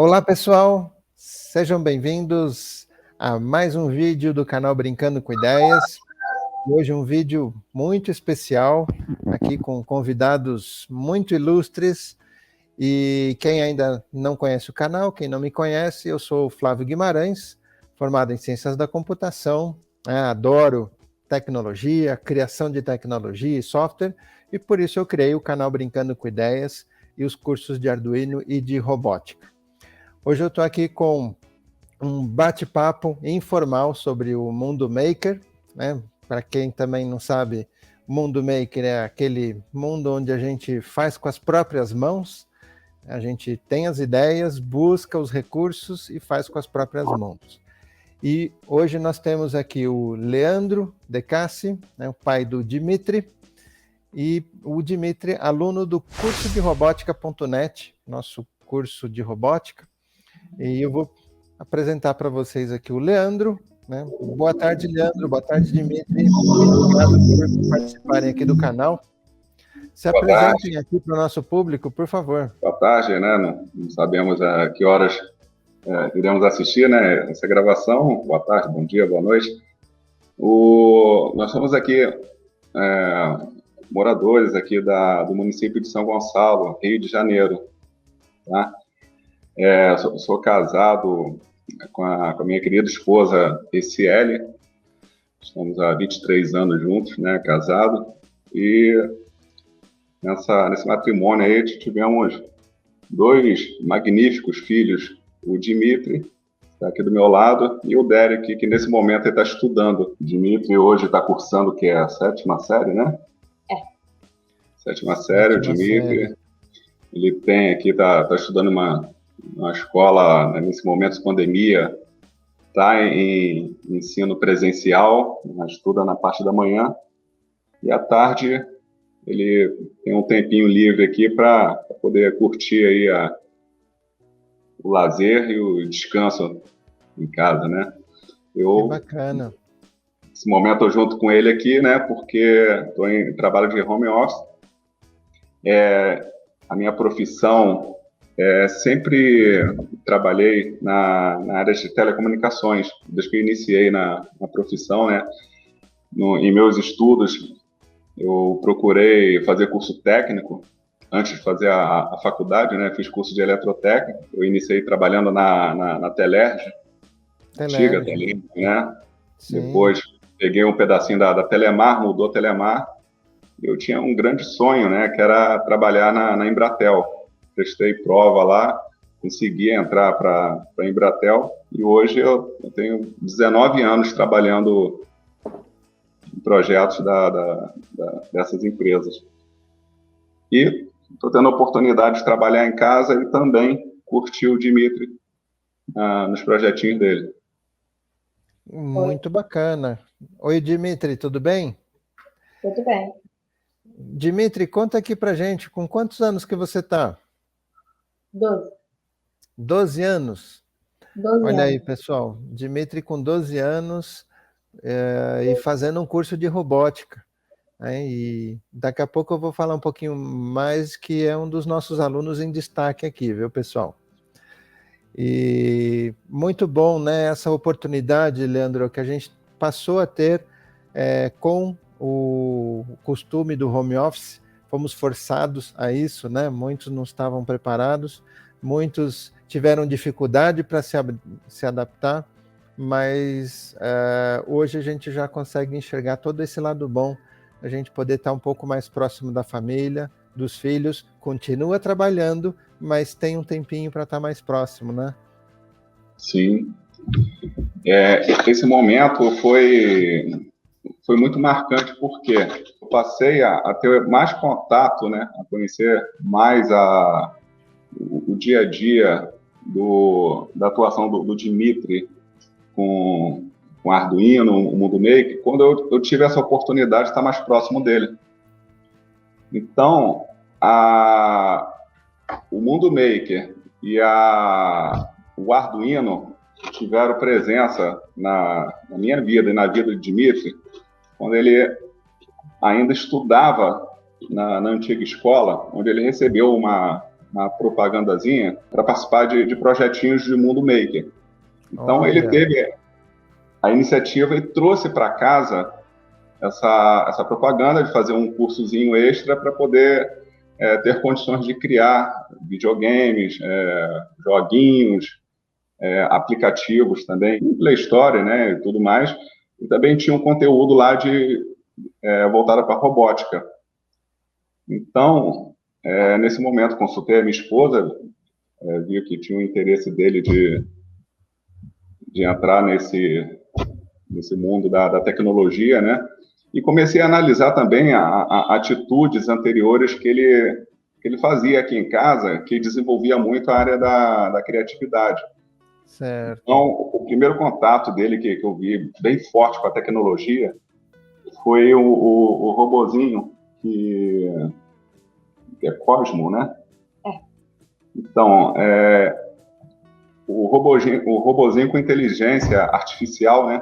Olá, pessoal, sejam bem-vindos a mais um vídeo do canal Brincando com Ideias. Hoje um vídeo muito especial, aqui com convidados muito ilustres. E quem ainda não conhece o canal, quem não me conhece, eu sou o Flávio Guimarães, formado em Ciências da Computação, adoro tecnologia, criação de tecnologia e software, e por isso eu criei o canal Brincando com Ideias e os cursos de Arduino e de robótica. Hoje eu estou aqui com um bate-papo informal sobre o Mundo Maker, né? Para quem também não sabe, o Mundo Maker é aquele mundo onde a gente faz com as próprias mãos, a gente tem as ideias, busca os recursos e faz com as próprias mãos. E hoje nós temos aqui o Leandro De Cassi, né, o pai do Dimitri, e o Dimitri, aluno do curso de robótica.net, nosso curso de robótica. E eu vou apresentar para vocês aqui o Leandro, né? Boa tarde, Leandro. Boa tarde, Dimitri. Muito obrigado por participarem aqui do canal. Se apresentem aqui para o nosso público, por favor. Boa tarde, né? Não sabemos a que horas iremos assistir, né? Essa gravação. Boa tarde, bom dia, boa noite. Nós somos aqui moradores aqui do município de São Gonçalo, Rio de Janeiro, tá? Sou casado com a minha querida esposa, Eciele. Estamos há 23 anos juntos, né, casados. E nesse matrimônio aí tivemos dois magníficos filhos, o Dimitri, que está aqui do meu lado, e o Derek, que nesse momento está estudando. O Dimitri hoje está cursando o que é a 7ª série, né? 7ª série, o Dimitri. Ele tem aqui, está estudando uma escola, né, nesse momento de pandemia, está em ensino presencial, estuda na parte da manhã, e à tarde ele tem um tempinho livre aqui para poder curtir aí o lazer e o descanso em casa, né? Que bacana. Nesse momento eu junto com ele aqui, né, porque estou em trabalho de home office. A minha profissão, sempre trabalhei na área de telecomunicações, desde que eu iniciei na profissão, né? Em meus estudos, eu procurei fazer curso técnico, antes de fazer a faculdade, né? Fiz curso de eletrotécnica, eu iniciei trabalhando na Telerge, antiga Telerge, né? Sim. Depois peguei um pedacinho da Telemar, mudou a Telemar. Eu tinha um grande sonho, né? Que era trabalhar na Embratel. Prestei prova lá, consegui entrar para a Embratel, e hoje eu tenho 19 anos trabalhando em projetos dessas empresas. E estou tendo a oportunidade de trabalhar em casa e também curtir o Dimitri nos projetinhos dele. Muito bacana. Oi, Dimitri, tudo bem? Tudo bem. Dimitri, conta aqui pra gente, com quantos anos que você está? 12. 12 anos? 12 Olha aí, anos. pessoal, Dimitri com 12 anos e fazendo um curso de robótica. E daqui a pouco eu vou falar um pouquinho mais, que é um dos nossos alunos em destaque aqui, viu, pessoal? E muito bom, né, essa oportunidade, Leandro, que a gente passou a ter com o costume do home office. Fomos forçados a isso, né? Muitos não estavam preparados, muitos tiveram dificuldade para se adaptar, mas hoje a gente já consegue enxergar todo esse lado bom, a gente poder estar um pouco mais próximo da família, dos filhos, continua trabalhando, mas tem um tempinho para estar mais próximo, né? Sim. Esse momento foi muito marcante, porque eu passei a ter mais contato, né, a conhecer mais o dia a dia da atuação do Dimitri com Arduino, o Mundo Maker, quando eu tive essa oportunidade de estar mais próximo dele. Então, o Mundo Maker e o Arduino tiveram presença na minha vida e na vida de Dimitri, quando ele ainda estudava na antiga escola, onde ele recebeu uma uma propagandazinha para participar de projetinhos de mundo maker. Então ele teve a iniciativa e trouxe para casa essa propaganda de fazer um cursozinho extra para poder ter condições de criar videogames, joguinhos, aplicativos também, Play Store, né, e tudo mais. E também tinha um conteúdo lá voltado para robótica. Então, nesse momento, consultei a minha esposa, vi que tinha o interesse dele de entrar nesse mundo da tecnologia, né? E comecei a analisar também atitudes anteriores que ele fazia aqui em casa, que desenvolvia muito a área da criatividade. Certo. Então, o primeiro contato dele que eu vi bem forte com a tecnologia foi o robozinho que é Cosmo, né? Então, o robozinho com inteligência artificial, né?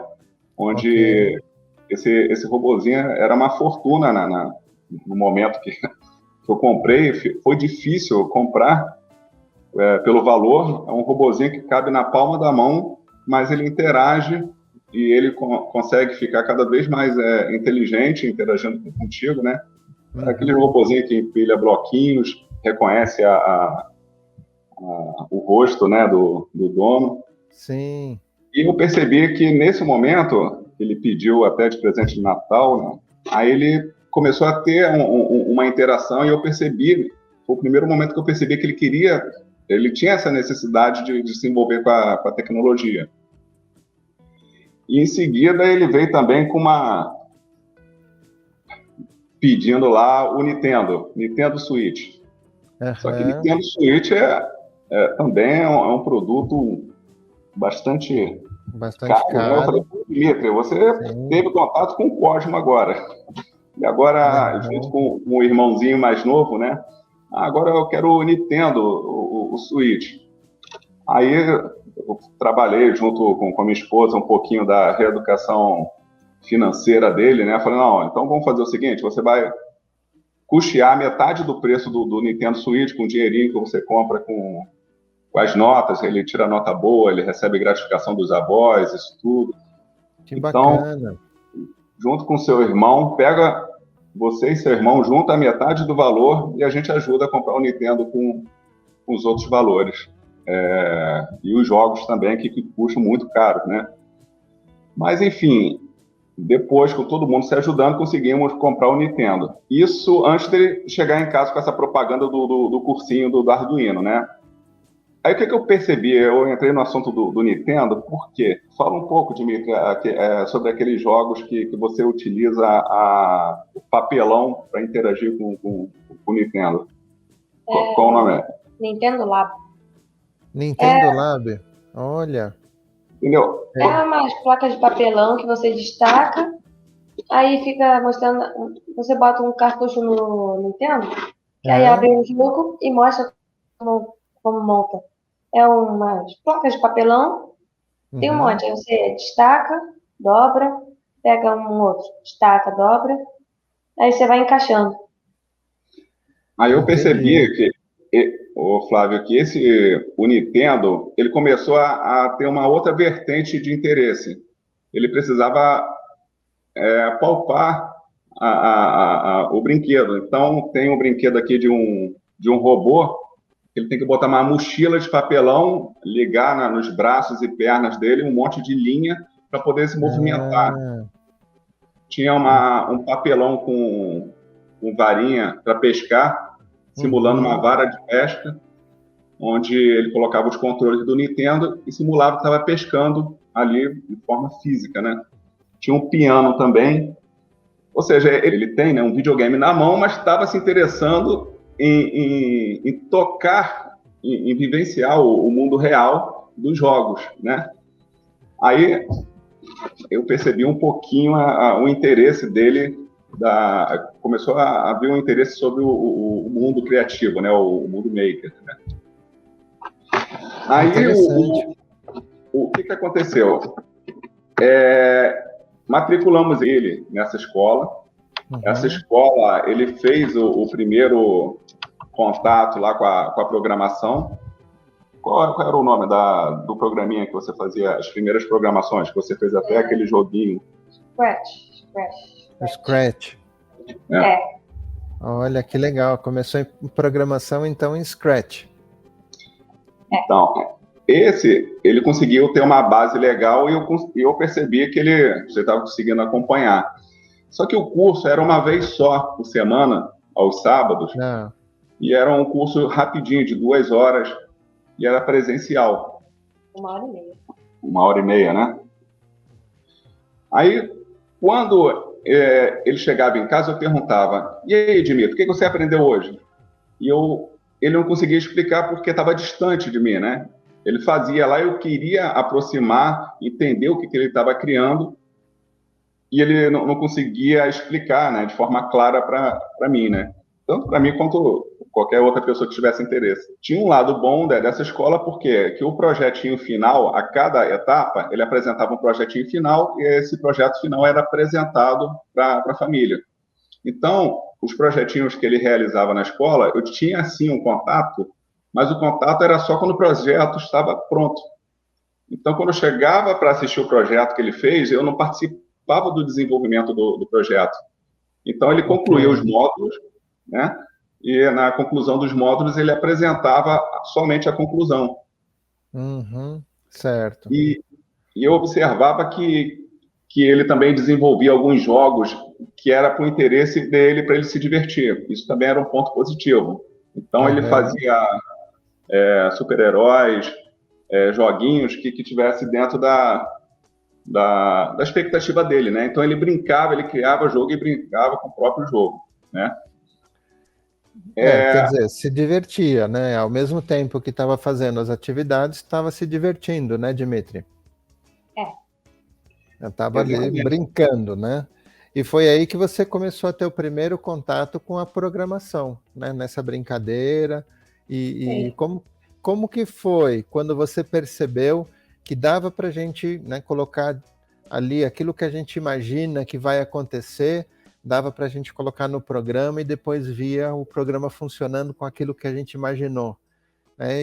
Onde esse robozinho era uma fortuna no momento que eu comprei. Foi difícil comprar pelo valor. É um robozinho que cabe na palma da mão, mas ele interage e ele consegue ficar cada vez mais inteligente, interagindo contigo, né? É aquele robozinho que empilha bloquinhos, reconhece o rosto, né, do dono. Sim. E eu percebi que nesse momento, ele pediu até de presente de Natal, né? Aí ele começou a ter uma interação e eu percebi, foi o primeiro momento que eu percebi que ele tinha essa necessidade de se envolver com a tecnologia. E em seguida ele veio também pedindo lá o Nintendo Switch. Só que Nintendo Switch também é um produto bastante caro. Né? Eu falei, Dimitri, você teve contato com o Cosmo agora. E agora, junto com o irmãozinho mais novo, né? Agora eu quero o Nintendo, o Switch. Aí eu trabalhei junto com a minha esposa um pouquinho da reeducação financeira dele, né? Eu falei, não, então vamos fazer o seguinte, você vai custear metade do preço do Nintendo Switch com o dinheirinho que você compra com as notas, ele tira nota boa, ele recebe gratificação dos avós, isso tudo. Que bacana. Então, junto com seu irmão, pega você e seu irmão, junta a metade do valor e a gente ajuda a comprar o Nintendo com os outros valores. E os jogos também, que custam muito caro, né? Mas, enfim, depois, com todo mundo se ajudando, conseguimos comprar o Nintendo. Isso antes de chegar em casa com essa propaganda do cursinho do Arduino, né? Aí o que eu percebi? Eu entrei no assunto do Nintendo, por quê? Fala um pouco, Dimitri, sobre aqueles jogos que você utiliza o papelão para interagir com o Nintendo. Qual o nome? Nintendo Lab. Nintendo Lab? Olha. Entendeu? Umas placas de papelão que você destaca, aí fica mostrando, você bota um cartucho no Nintendo, que aí abre o jogo e mostra como monta. É umas placas de papelão, tem um monte, aí você destaca, dobra, pega um outro, destaca, dobra, aí você vai encaixando. Aí eu percebi Flávio, que o Nintendo, ele começou a ter uma outra vertente de interesse. Ele precisava palpar o brinquedo. Então, tem um brinquedo aqui de um robô, ele tem que botar uma mochila de papelão, ligar nos braços e pernas dele, um monte de linha para poder se movimentar. Tinha um papelão com varinha para pescar, simulando uma vara de pesca, onde ele colocava os controles do Nintendo e simulava que estava pescando ali de forma física, né? Tinha um piano também, ou seja, ele tem, né, um videogame na mão, mas estava se interessando em tocar, em vivenciar o mundo real dos jogos, né? Aí eu percebi um pouquinho o interesse dele, começou a haver um interesse sobre o mundo criativo, né? O mundo maker, né? Aí o que aconteceu? Matriculamos ele nessa escola. Essa escola, ele fez o primeiro contato lá com a programação. Qual era o nome do programinha que você fazia as primeiras programações, que você fez até aquele joguinho? Scratch. Olha, que legal. Começou em programação, então, em Scratch. Então, ele conseguiu ter uma base legal e eu percebi que você estava conseguindo acompanhar. Só que o curso era uma vez só por semana, aos sábados, e era um curso rapidinho, de 2 horas, e era presencial. 1h30. 1h30, né? Aí, quando ele chegava em casa, eu perguntava: e aí, Dmitry, o que você aprendeu hoje? E ele não conseguia explicar porque estava distante de mim, né? Ele fazia lá, eu queria aproximar, entender o que ele estava criando, e ele não conseguia explicar, né, de forma clara para mim, né? Tanto para mim quanto qualquer outra pessoa que tivesse interesse. Tinha um lado bom dessa escola, porque que o projetinho final, a cada etapa, ele apresentava um projetinho final, e esse projeto final era apresentado para a família. Então, os projetinhos que ele realizava na escola, eu tinha, sim, um contato, mas o contato era só quando o projeto estava pronto. Então, quando eu chegava para assistir o projeto que ele fez, eu não participava do desenvolvimento do projeto. Então, ele concluía os módulos, né? E na conclusão dos módulos, ele apresentava somente a conclusão. Certo. E eu observava que ele também desenvolvia alguns jogos que era para o interesse dele, para ele se divertir. Isso também era um ponto positivo. Então, ele fazia super-heróis, joguinhos que tivesse dentro da expectativa dele, né? Então, ele brincava, ele criava jogo e brincava com o próprio jogo, né? Quer dizer, se divertia, né? Ao mesmo tempo que estava fazendo as atividades, estava se divertindo, né, Dmitry? Estava ali brincando, né? E foi aí que você começou a ter o primeiro contato com a programação, né? Nessa brincadeira. E como que foi quando você percebeu que dava para a gente, né, colocar ali aquilo que a gente imagina que vai acontecer, dava para a gente colocar no programa e depois via o programa funcionando com aquilo que a gente imaginou.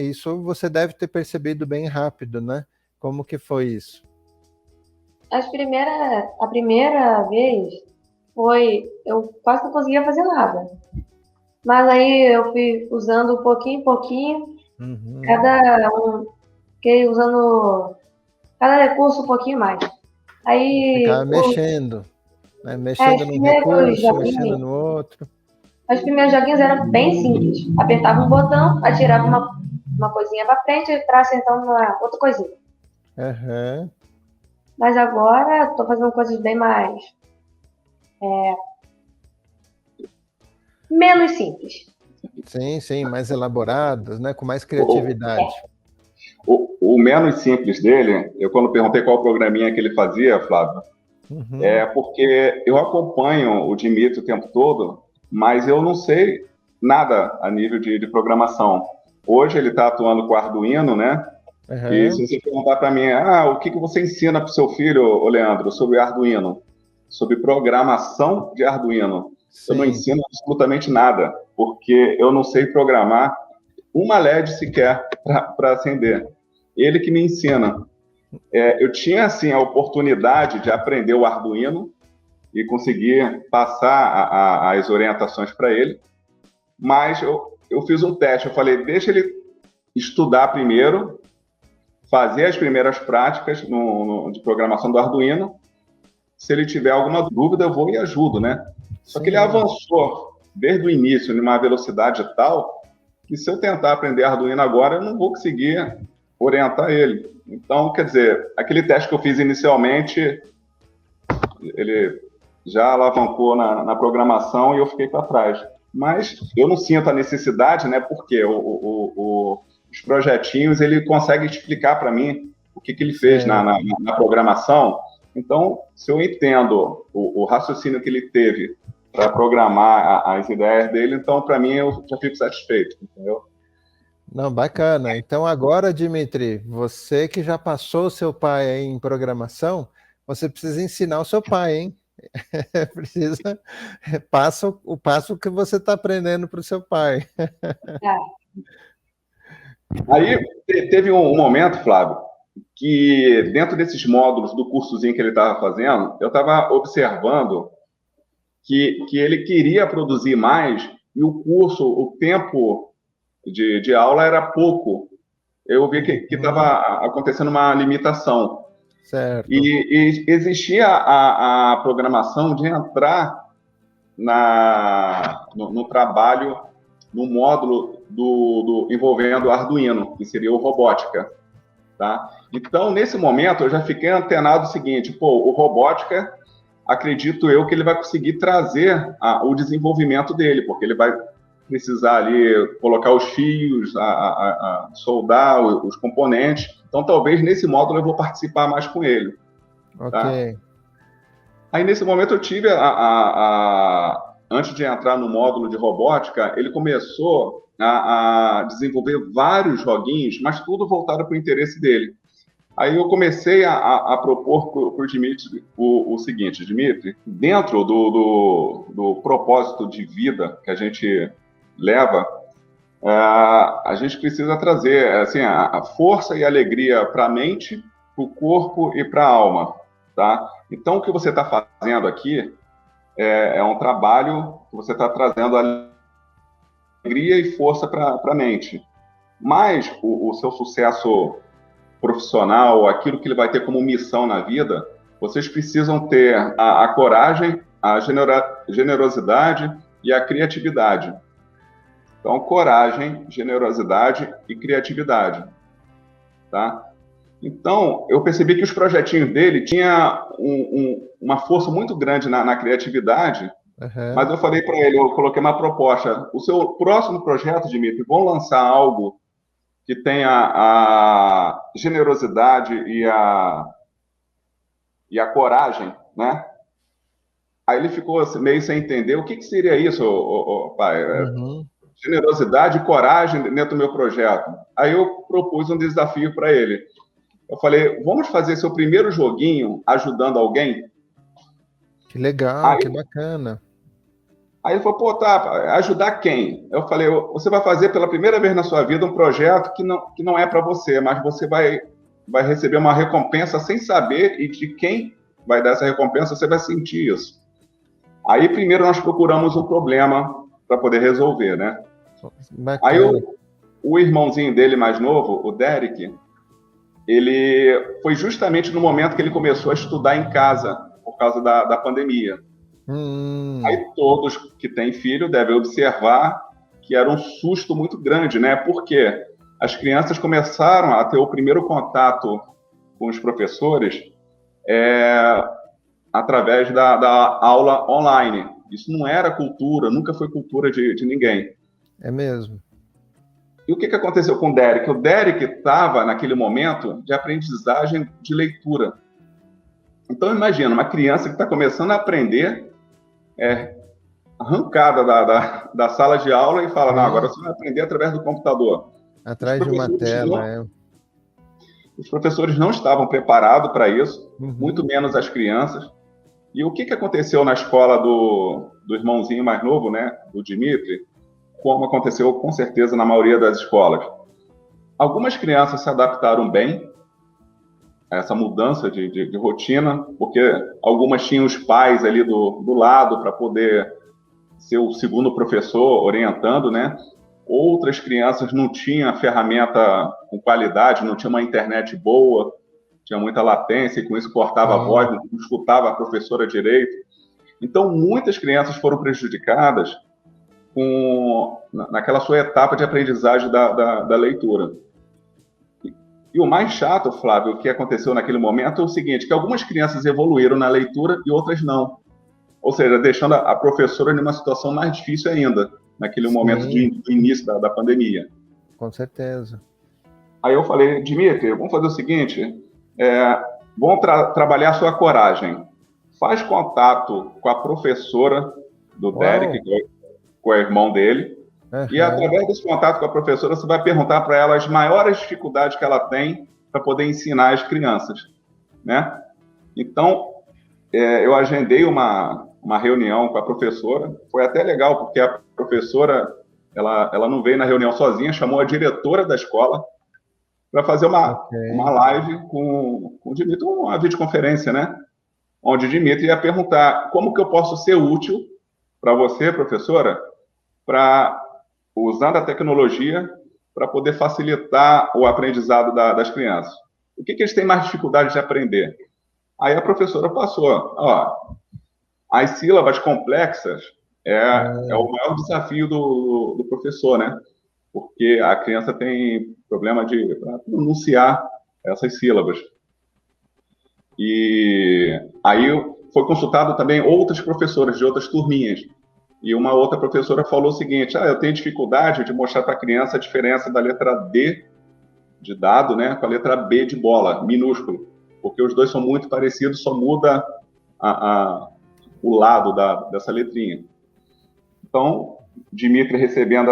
Isso você deve ter percebido bem rápido, né? Como que foi isso? A primeira vez eu quase não conseguia fazer nada. Mas aí eu fui usando pouquinho em pouquinho, fiquei usando cada recurso um pouquinho mais. Aí ficava mexendo, né? Mexendo num recurso, mexendo no outro. Os primeiros joguinhos eram bem simples. Apertava um botão, atirava uma coisinha para frente para acertar uma outra coisinha. Mas agora estou fazendo coisas bem mais menos simples. Sim, mais elaboradas, né? Com mais criatividade. O menos simples dele, eu quando perguntei qual programinha que ele fazia, Flávio, porque eu acompanho o Dmitry o tempo todo, mas eu não sei nada a nível de programação. Hoje ele está atuando com Arduino, né? E se você perguntar para mim, o que você ensina para o seu filho, Leandro, sobre Arduino? Sobre programação de Arduino. Sim. Eu não ensino absolutamente nada, porque eu não sei programar uma LED sequer para acender. Ele que me ensina. Eu tinha, assim, a oportunidade de aprender o Arduino e conseguir passar as orientações para ele, mas eu fiz um teste. Eu falei, deixa ele estudar primeiro, fazer as primeiras práticas de programação do Arduino. Se ele tiver alguma dúvida, eu vou e ajudo, né? Só que ele avançou desde o início, numa velocidade tal, que se eu tentar aprender Arduino agora, eu não vou conseguir orientar ele. Então, quer dizer, aquele teste que eu fiz inicialmente, ele já alavancou na programação e eu fiquei para trás. Mas eu não sinto a necessidade, né? Porque os projetinhos, ele consegue explicar para mim o que ele fez na programação. Então, se eu entendo o raciocínio que ele teve para programar as ideias dele, então, para mim, eu já fico satisfeito, entendeu? Não, bacana. Então, agora, Dmitry, você que já passou o seu pai aí em programação, você precisa ensinar o seu pai, hein? Precisa, passa o passo que você está aprendendo para o seu pai. Aí teve um momento, Flávio, que dentro desses módulos do cursozinho que ele estava fazendo, eu estava observando que ele queria produzir mais e o curso, o tempo de aula era pouco. Eu vi que estava acontecendo uma limitação. Certo. E existia a programação de entrar no trabalho, no módulo envolvendo Arduino, que seria o robótica. Tá? Então, nesse momento, eu já fiquei antenado o seguinte, o robótica, acredito eu que ele vai conseguir trazer o desenvolvimento dele, porque ele vai precisar ali colocar os fios, soldar os componentes. Então, talvez nesse módulo eu vou participar mais com ele. Ok. Tá? Aí, nesse momento, eu tive antes de entrar no módulo de robótica, ele começou a desenvolver vários joguinhos, mas tudo voltado para o interesse dele. Aí eu comecei a propor para o Dmitry o seguinte, Dmitry, dentro do propósito de vida que a gente leva, a gente precisa trazer assim, a força e a alegria para a mente, para o corpo e para a alma. Tá? Então, o que você está fazendo aqui é um trabalho que você está trazendo alegria e força para a mente. Mas o seu sucesso profissional, aquilo que ele vai ter como missão na vida, vocês precisam ter a coragem, a generosidade e a criatividade. Então, coragem, generosidade e criatividade. Tá? Então, eu percebi que os projetinhos dele tinham uma força muito grande na criatividade, mas eu falei para ele, eu coloquei uma proposta, o seu próximo projeto, Dmitry, vão lançar algo que tenha a generosidade e a coragem, né? Aí ele ficou meio sem entender, o que seria isso, pai? Generosidade e coragem dentro do meu projeto. Aí eu propus um desafio para ele. Eu falei, vamos fazer seu primeiro joguinho ajudando alguém? Que legal, que bacana. Aí ele falou, tá, ajudar quem? Eu falei, você vai fazer pela primeira vez na sua vida um projeto que não é para você, mas você vai receber uma recompensa sem saber, e de quem vai dar essa recompensa, você vai sentir isso. Aí primeiro nós procuramos um problema para poder resolver, né? Bacana. Aí o irmãozinho dele mais novo, o Derek, ele foi justamente no momento que ele começou a estudar em casa, por causa da pandemia. Aí todos que têm filho devem observar que era um susto muito grande, né? Porque as crianças começaram a ter o primeiro contato com os professores através da aula online. Isso não era cultura, nunca foi cultura de ninguém. É mesmo. E o que aconteceu com o Derek? O Derek estava, naquele momento, de aprendizagem de leitura. Então, imagina, uma criança que está começando a aprender, arrancada da sala de aula e fala, não, agora você vai aprender através do computador. Atrás de uma tela, Os professores não estavam preparados para isso, muito menos as crianças. E o que aconteceu na escola do irmãozinho mais novo, né, do Dmitry, como aconteceu com certeza na maioria das escolas? Algumas crianças se adaptaram bem a essa mudança de rotina, porque algumas tinham os pais ali do lado para poder ser o segundo professor orientando, né? Outras crianças não tinham a ferramenta com qualidade, não tinha uma internet boa, tinha muita latência, e com isso cortava a voz, não escutava a professora direito. Então, muitas crianças foram prejudicadas naquela sua etapa de aprendizagem da leitura. E o mais chato, Flávio, que aconteceu naquele momento é o seguinte, que algumas crianças evoluíram na leitura e outras não. Ou seja, deixando a professora numa situação mais difícil ainda, naquele momento do início da pandemia. Com certeza. Aí eu falei, Dmitry, vamos fazer o seguinte, vamos trabalhar a sua coragem. Faz contato com a professora do Derek, com o irmão dele, e através desse contato com a professora, você vai perguntar para ela as maiores dificuldades que ela tem para poder ensinar as crianças, né? Então, eu agendei uma reunião com a professora. Foi até legal, porque a professora ela não veio na reunião sozinha, chamou a diretora da escola para fazer uma live com o Dimitri, uma videoconferência, né? Onde o Dimitri ia perguntar como que eu posso ser útil para você, professora, para usando a tecnologia para poder facilitar o aprendizado das crianças. O que eles têm mais dificuldade de aprender? Aí a professora passou, ó, as sílabas complexas é o maior desafio do professor, né? Porque a criança tem problema de pronunciar essas sílabas. E aí foi consultado também outras professoras de outras turminhas. E uma outra professora falou o seguinte: eu tenho dificuldade de mostrar para a criança a diferença da letra D de dado, né, com a letra B de bola, minúsculo, porque os dois são muito parecidos, só muda o lado dessa letrinha. Então, Dimitri, recebendo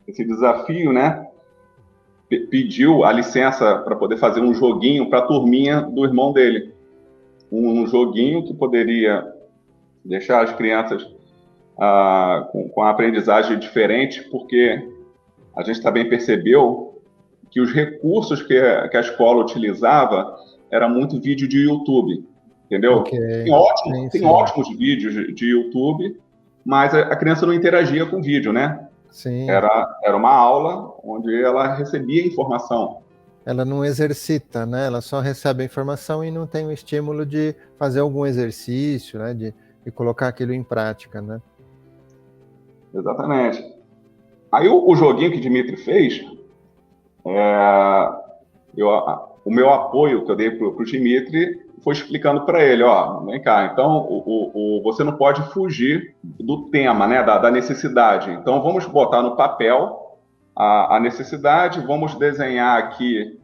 esse desafio, né, pediu a licença para poder fazer um joguinho para a turminha do irmão dele. Um joguinho que poderia deixar as crianças com a aprendizagem diferente, porque a gente também percebeu que os recursos que a escola utilizava era muito vídeo de YouTube, entendeu? Okay. Tem ótimos vídeos de YouTube, mas a criança não interagia com o vídeo, né? Sim. Era uma aula onde ela recebia informação. Ela não exercita, né? Ela só recebe a informação e não tem o estímulo de fazer algum exercício, né? De colocar aquilo em prática, né? Exatamente. Aí o joguinho que o Dimitri fez, o meu apoio que eu dei para o Dimitri foi explicando para ele, ó, vem cá, então você não pode fugir do tema, né, da necessidade. Então vamos botar no papel a necessidade, vamos desenhar aqui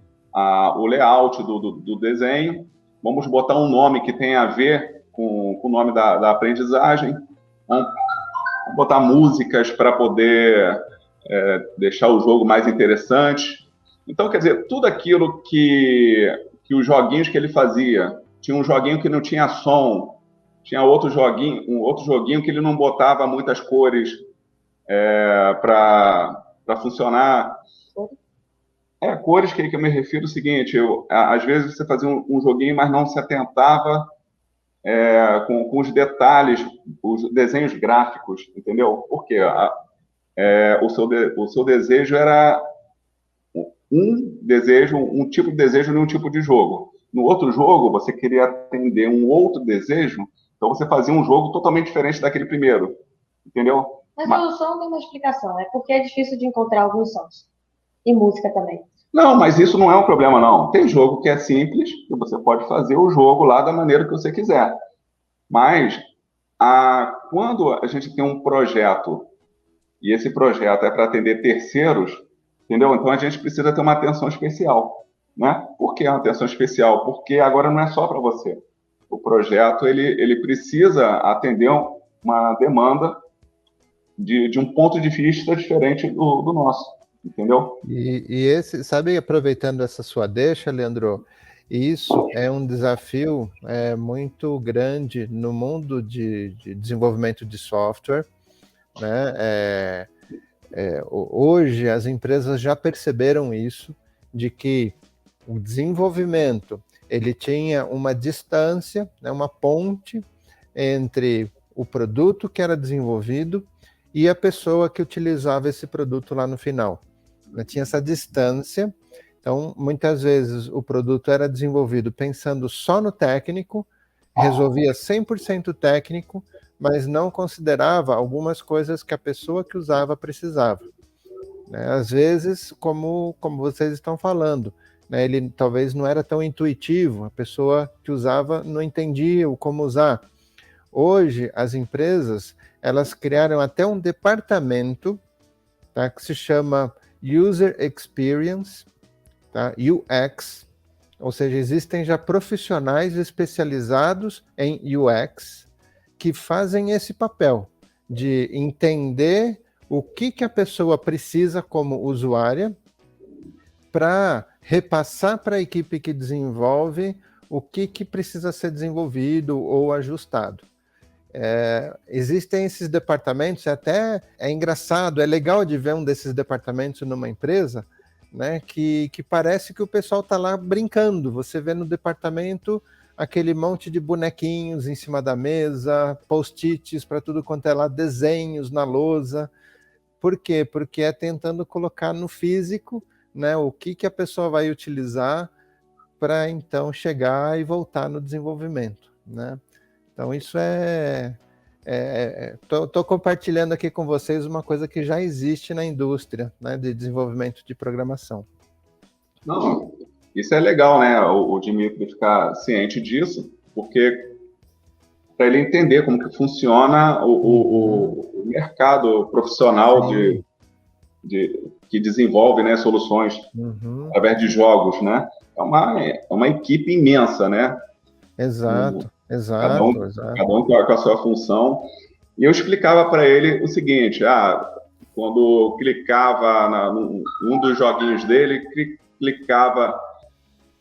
o layout do desenho, vamos botar um nome que tenha a ver com o nome da aprendizagem, vamos botar músicas para poder deixar o jogo mais interessante. Então, quer dizer, tudo aquilo que os joguinhos que ele fazia, tinha um joguinho que não tinha som, tinha um outro joguinho que ele não botava muitas cores para funcionar. Cores que eu me refiro é o seguinte, às vezes você fazia um joguinho, mas não se atentava com os detalhes, os desenhos gráficos, entendeu? Porque o seu desejo era um tipo de desejo num tipo de jogo. No outro jogo, você queria atender um outro desejo, então você fazia um jogo totalmente diferente daquele primeiro, entendeu? Mas o som tem uma explicação, é porque é difícil de encontrar alguns sons. E música também. Não, mas isso não é um problema, não. Tem jogo que é simples, e você pode fazer o jogo lá da maneira que você quiser. Mas, quando a gente tem um projeto, e esse projeto é para atender terceiros, entendeu? Então, a gente precisa ter uma atenção especial, né? Por que uma atenção especial? Porque agora não é só para você. O projeto, ele precisa atender uma demanda de um ponto de vista diferente do nosso, entendeu? E esse, sabe, aproveitando essa sua deixa, Leandro, isso é um desafio muito grande no mundo de desenvolvimento de software, né? Hoje as empresas já perceberam isso, de que o desenvolvimento ele tinha uma distância, né, uma ponte entre o produto que era desenvolvido e a pessoa que utilizava esse produto lá no final. Tinha essa distância, então muitas vezes o produto era desenvolvido pensando só no técnico, resolvia 100% técnico, mas não considerava algumas coisas que a pessoa que usava precisava. Às vezes, como vocês estão falando, ele talvez não era tão intuitivo, a pessoa que usava não entendia o como usar. Hoje, as empresas, elas criaram até um departamento, tá, que se chama User Experience, tá, UX, ou seja, existem já profissionais especializados em UX que fazem esse papel de entender o que a pessoa precisa como usuária para repassar para a equipe que desenvolve o que precisa ser desenvolvido ou ajustado. Existem esses departamentos, até é engraçado, é legal de ver um desses departamentos numa empresa, né, que parece que o pessoal está lá brincando. Você vê no departamento aquele monte de bonequinhos em cima da mesa, post-its para tudo quanto é lá, desenhos na lousa. Por quê? Porque é tentando colocar no físico, né, o que a pessoa vai utilizar para então chegar e voltar no desenvolvimento, né? Então isso tô compartilhando aqui com vocês uma coisa que já existe na indústria, né, de desenvolvimento de programação. Não, isso é legal, né? O Dmitry ficar ciente disso, porque para ele entender como que funciona o mercado profissional que desenvolve, né, soluções através de jogos, né? É uma equipe imensa, né? Exato. Cada um com a sua função. E eu explicava para ele o seguinte, quando clicava num dos joguinhos dele, clicava,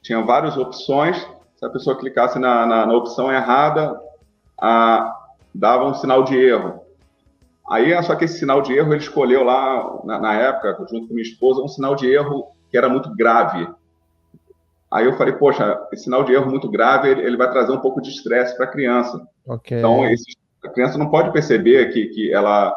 tinha várias opções, se a pessoa clicasse na opção errada, dava um sinal de erro. Aí, só que esse sinal de erro, ele escolheu lá, na época, junto com minha esposa, um sinal de erro que era muito grave. Aí eu falei, poxa, esse sinal de erro muito grave, ele vai trazer um pouco de estresse para a criança. Okay. Então, a criança não pode perceber que ela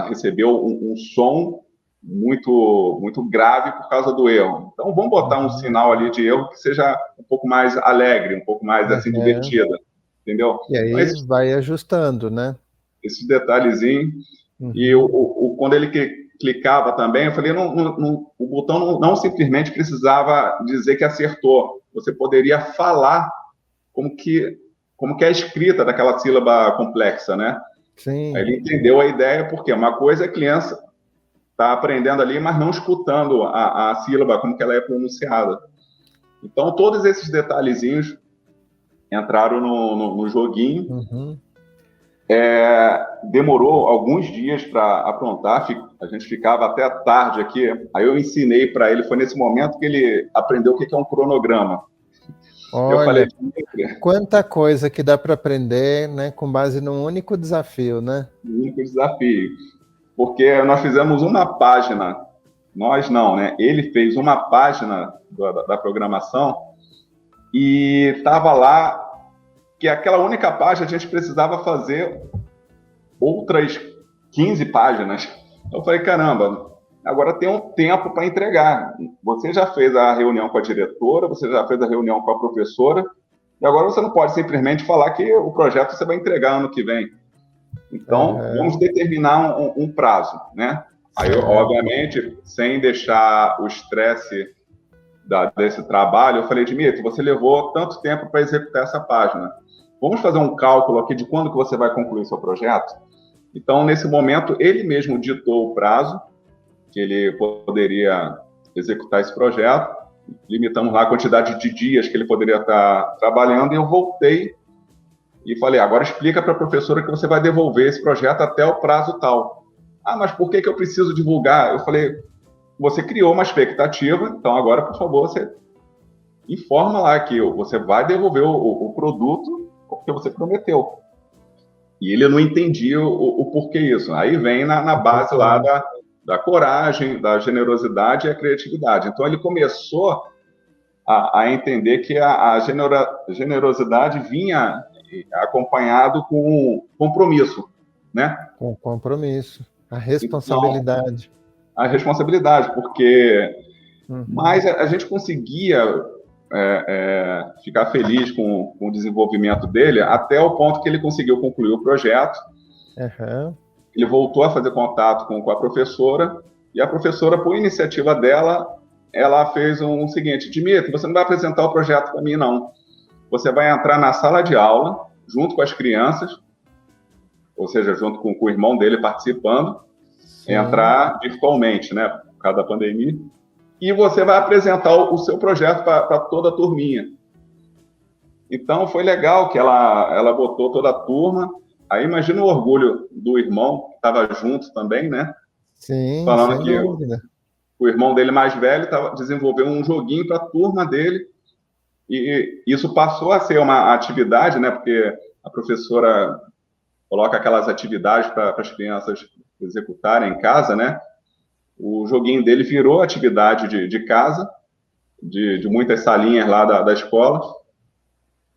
recebeu um som muito grave por causa do erro. Então, vamos botar um sinal ali de erro que seja um pouco mais alegre, um pouco mais, assim, divertida. Entendeu? E aí então, vai ajustando, né? Esse detalhezinho. E quando ele clicava também, eu falei, o botão não simplesmente precisava dizer que acertou. Você poderia falar como que é a escrita daquela sílaba complexa, né? Sim. Aí ele entendeu a ideia, porque uma coisa é a criança está aprendendo ali, mas não escutando a sílaba, como que ela é pronunciada. Então, todos esses detalhezinhos entraram no joguinho. Demorou alguns dias para aprontar, a gente ficava até tarde aqui, aí eu ensinei para ele, foi nesse momento que ele aprendeu o que é um cronograma. Olha, eu falei, quanta coisa que dá para aprender, né, com base num único desafio, né? Um único desafio, porque nós fizemos uma página, nós não, né? Ele fez uma página da programação e estava lá que aquela única página a gente precisava fazer outras 15 páginas. Eu falei, caramba, agora tem um tempo para entregar. Você já fez a reunião com a diretora, você já fez a reunião com a professora, e agora você não pode simplesmente falar que o projeto você vai entregar ano que vem. Então, vamos determinar um prazo, né? Aí, obviamente, sem deixar o estresse desse trabalho, eu falei, Dmitry, você levou tanto tempo para executar essa página. Vamos fazer um cálculo aqui de quando que você vai concluir seu projeto? Então, nesse momento, ele mesmo ditou o prazo que ele poderia executar esse projeto, limitamos lá a quantidade de dias que ele poderia estar trabalhando, e eu voltei e falei, agora explica para a professora que você vai devolver esse projeto até o prazo tal. Mas por que eu preciso divulgar? Eu falei, você criou uma expectativa, então agora, por favor, você informa lá que você vai devolver o produto porque você prometeu. E ele não entendia o porquê isso. Aí vem na base lá da coragem, da generosidade e a criatividade. Então, ele começou a entender que a generosidade vinha acompanhado com compromisso, né? Com compromisso, a responsabilidade. Então, a responsabilidade, porque... Mas a gente conseguia ficar feliz com o desenvolvimento dele até o ponto que ele conseguiu concluir o projeto. Ele voltou a fazer contato com a professora, e a professora, por iniciativa dela, ela fez o seguinte, Dmitry, você não vai apresentar o projeto para mim, não. Você vai entrar na sala de aula, junto com as crianças, ou seja, junto com o irmão dele participando, entrar virtualmente, né, por causa da pandemia, e você vai apresentar o seu projeto para toda a turminha. Então, foi legal que ela botou toda a turma. Aí, imagina o orgulho do irmão, que estava junto também, né? Sim, falando que o irmão dele mais velho desenvolveu um joguinho para a turma dele, E isso passou a ser uma atividade, né? Porque a professora coloca aquelas atividades para as crianças executarem em casa, né? O joguinho dele virou atividade de casa, de muitas salinhas lá da escola.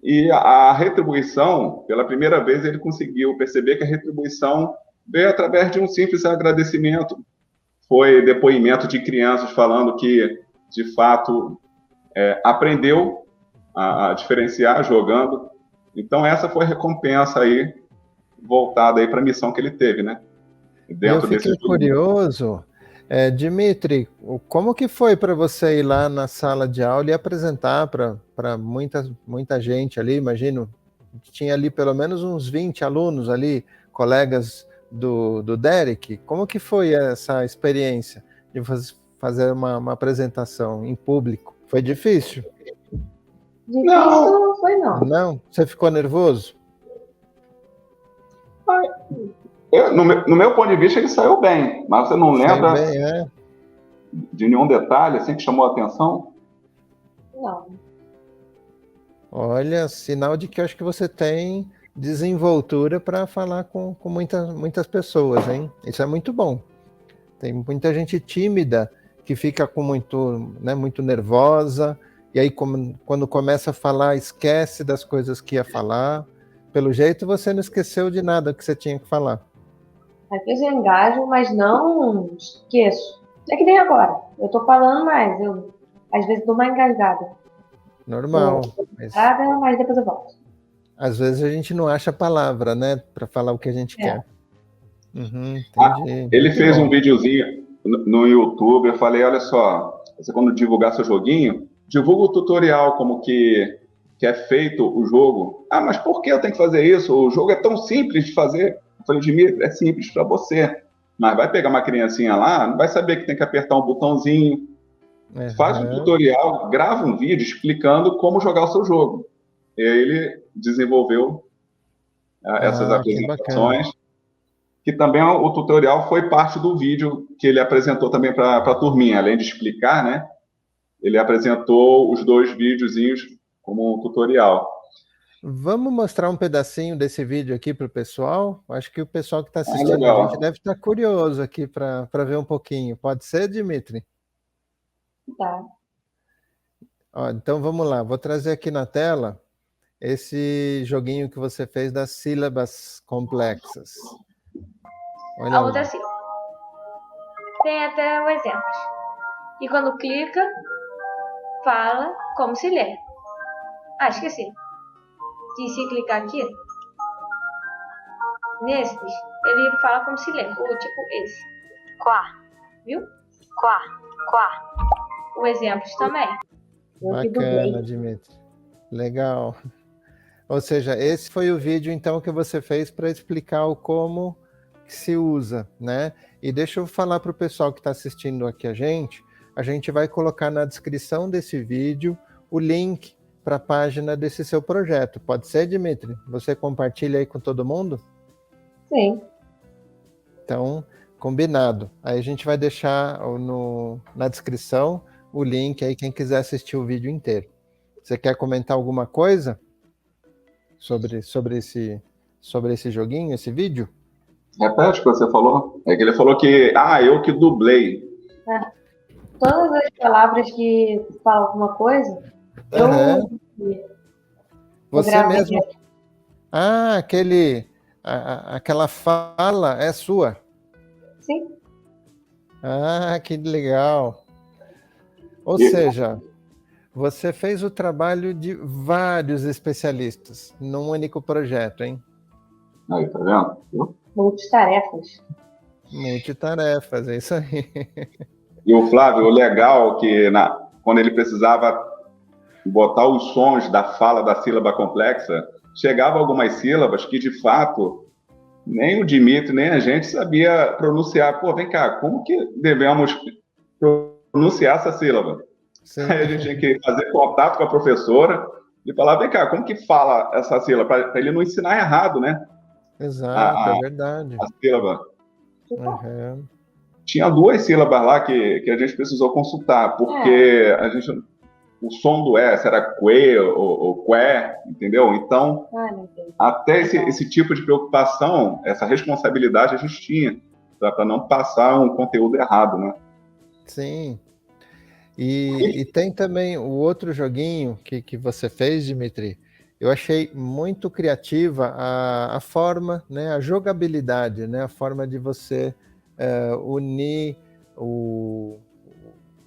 E a retribuição, pela primeira vez, ele conseguiu perceber que a retribuição veio através de um simples agradecimento. Foi depoimento de crianças falando que, de fato, aprendeu a diferenciar jogando. Então, essa foi a recompensa aí, voltada aí para a missão que ele teve, né? Eu fiquei curioso, Dimitri, como que foi para você ir lá na sala de aula e apresentar para muita gente ali? Imagino, tinha ali pelo menos uns 20 alunos ali, colegas do Derek. Como que foi essa experiência de fazer uma apresentação em público? Foi difícil? Difícil não foi, não. Não? Você ficou nervoso? No meu ponto de vista, ele saiu bem, mas você não lembra de nenhum detalhe assim que chamou a atenção? Não. Olha, sinal de que eu acho que você tem desenvoltura para falar com muitas pessoas, hein? Isso é muito bom. Tem muita gente tímida que fica muito nervosa, e aí quando começa a falar, esquece das coisas que ia falar. Pelo jeito, você não esqueceu de nada que você tinha que falar. Às vezes eu engajo, mas não esqueço. É que nem agora. Eu tô falando mais. Eu, às vezes, dou uma engasgada. Normal. Mas depois eu volto. Às vezes a gente não acha a palavra, né? Para falar o que a gente quer. Entendi. Ele fez um videozinho no YouTube. Eu falei, olha só, você quando divulgar seu joguinho, divulga o tutorial como que é feito o jogo. Ah, mas por que eu tenho que fazer isso? O jogo é tão simples de fazer. Eu falei, Dimitri, é simples para você. Mas vai pegar uma criancinha lá, não vai saber que tem que apertar um botãozinho. Faz um tutorial, grava um vídeo explicando como jogar o seu jogo. E aí ele desenvolveu essas apresentações. Que também o tutorial foi parte do vídeo que ele apresentou também para a turminha. Além de explicar, né? Ele apresentou os 2 videozinhos como um tutorial. Vamos mostrar um pedacinho desse vídeo aqui para o pessoal? Acho que o pessoal que está assistindo a gente deve estar curioso aqui para ver um pouquinho. Pode ser, Dimitri? Tá. Ó, então vamos lá, vou trazer aqui na tela esse joguinho que você fez das sílabas complexas. Olha a outra sílaba. Tem até o exemplo. E quando clica, fala como se lê. Ah, esqueci. E se clicar aqui, nesses, ele fala como se lê. Tipo esse. Quá. Viu? Quá. Quá. O exemplo também. Bacana, Dimitri. Legal. Ou seja, esse foi o vídeo, então, que você fez para explicar o como que se usa, né? E deixa eu falar para o pessoal que está assistindo aqui a gente vai colocar na descrição desse vídeo o link para a página desse seu projeto. Pode ser, Dimitri? Você compartilha aí com todo mundo? Sim. Então, combinado. Aí a gente vai deixar na descrição o link aí, quem quiser assistir o vídeo inteiro. Você quer comentar alguma coisa sobre esse joguinho, esse vídeo? Repete o que você falou. É que ele falou que, eu que dublei. Todas as palavras que falam alguma coisa, você mesmo. Aquela fala é sua? Sim. Que legal. Ou seja, você fez o trabalho de vários especialistas num único projeto, hein? Aí, tá vendo? Multitarefas, é isso aí. E o Flávio, o legal que quando ele precisava botar os sons da fala da sílaba complexa, chegava algumas sílabas que, de fato, nem o Dimitri, nem a gente sabia pronunciar. Pô, vem cá, como que devemos pronunciar essa sílaba? Sim. Aí a gente tinha que fazer contato com a professora e falar, vem cá, como que fala essa sílaba? Para ele não ensinar errado, né? Exato, é verdade. A sílaba. Tinha 2 sílabas lá que a gente precisou consultar, porque a gente o som do E, se era que ou qué, entendeu? Então, até esse tipo de preocupação, essa responsabilidade a gente tinha, para não passar um conteúdo errado, né? Sim. E tem também o outro joguinho que você fez, Dimitri. Eu achei muito criativa a forma, né, a jogabilidade, né, a forma de você unir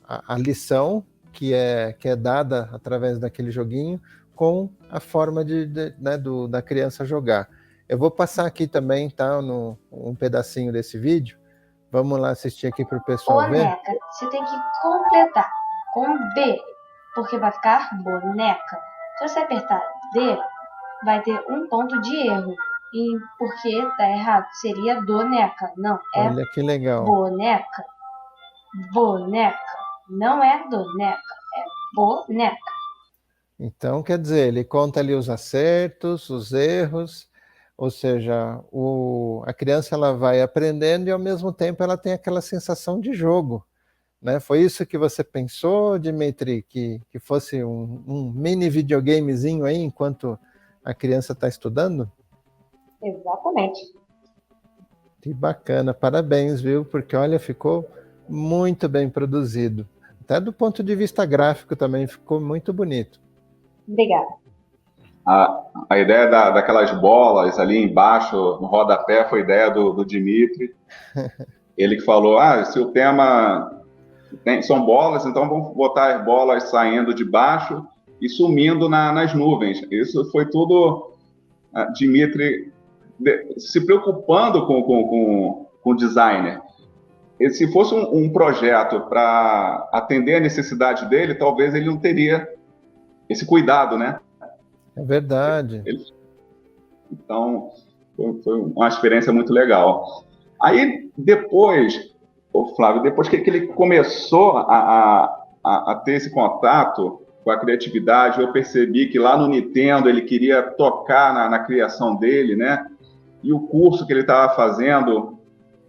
a lição que é dada através daquele joguinho com a forma né, da criança jogar. Eu vou passar aqui também, tá, um pedacinho desse vídeo. Vamos lá assistir aqui para o pessoal ver. Boneca, você tem que completar com B, porque vai ficar boneca. Se você apertar D, vai ter um ponto de erro. E porque tá errado, seria doneca. Não, é Olha que legal. boneca. Boneca. Não é doneca, é boneca. Então, quer dizer, ele conta ali os acertos, os erros, ou seja, a criança ela vai aprendendo e ao mesmo tempo ela tem aquela sensação de jogo, né? Foi isso que você pensou, Dimitri, que fosse um mini videogamezinho aí enquanto a criança está estudando? Exatamente. Que bacana, parabéns, viu? Porque olha, ficou muito bem produzido. Até do ponto de vista gráfico também ficou muito bonito. Obrigada. A ideia daquelas bolas ali embaixo, no rodapé, foi ideia do Dimitri. Ele que falou, se o tema são bolas, então vamos botar as bolas saindo de baixo e sumindo nas nuvens. Isso foi tudo Dimitri se preocupando com o designer. E se fosse um projeto para atender a necessidade dele, talvez ele não teria esse cuidado, né? É verdade. Então, foi uma experiência muito legal. Aí, depois, Flávio, depois que ele começou a ter esse contato com a criatividade, eu percebi que lá no Nintendo ele queria tocar na criação dele, né? E o curso que ele estava fazendo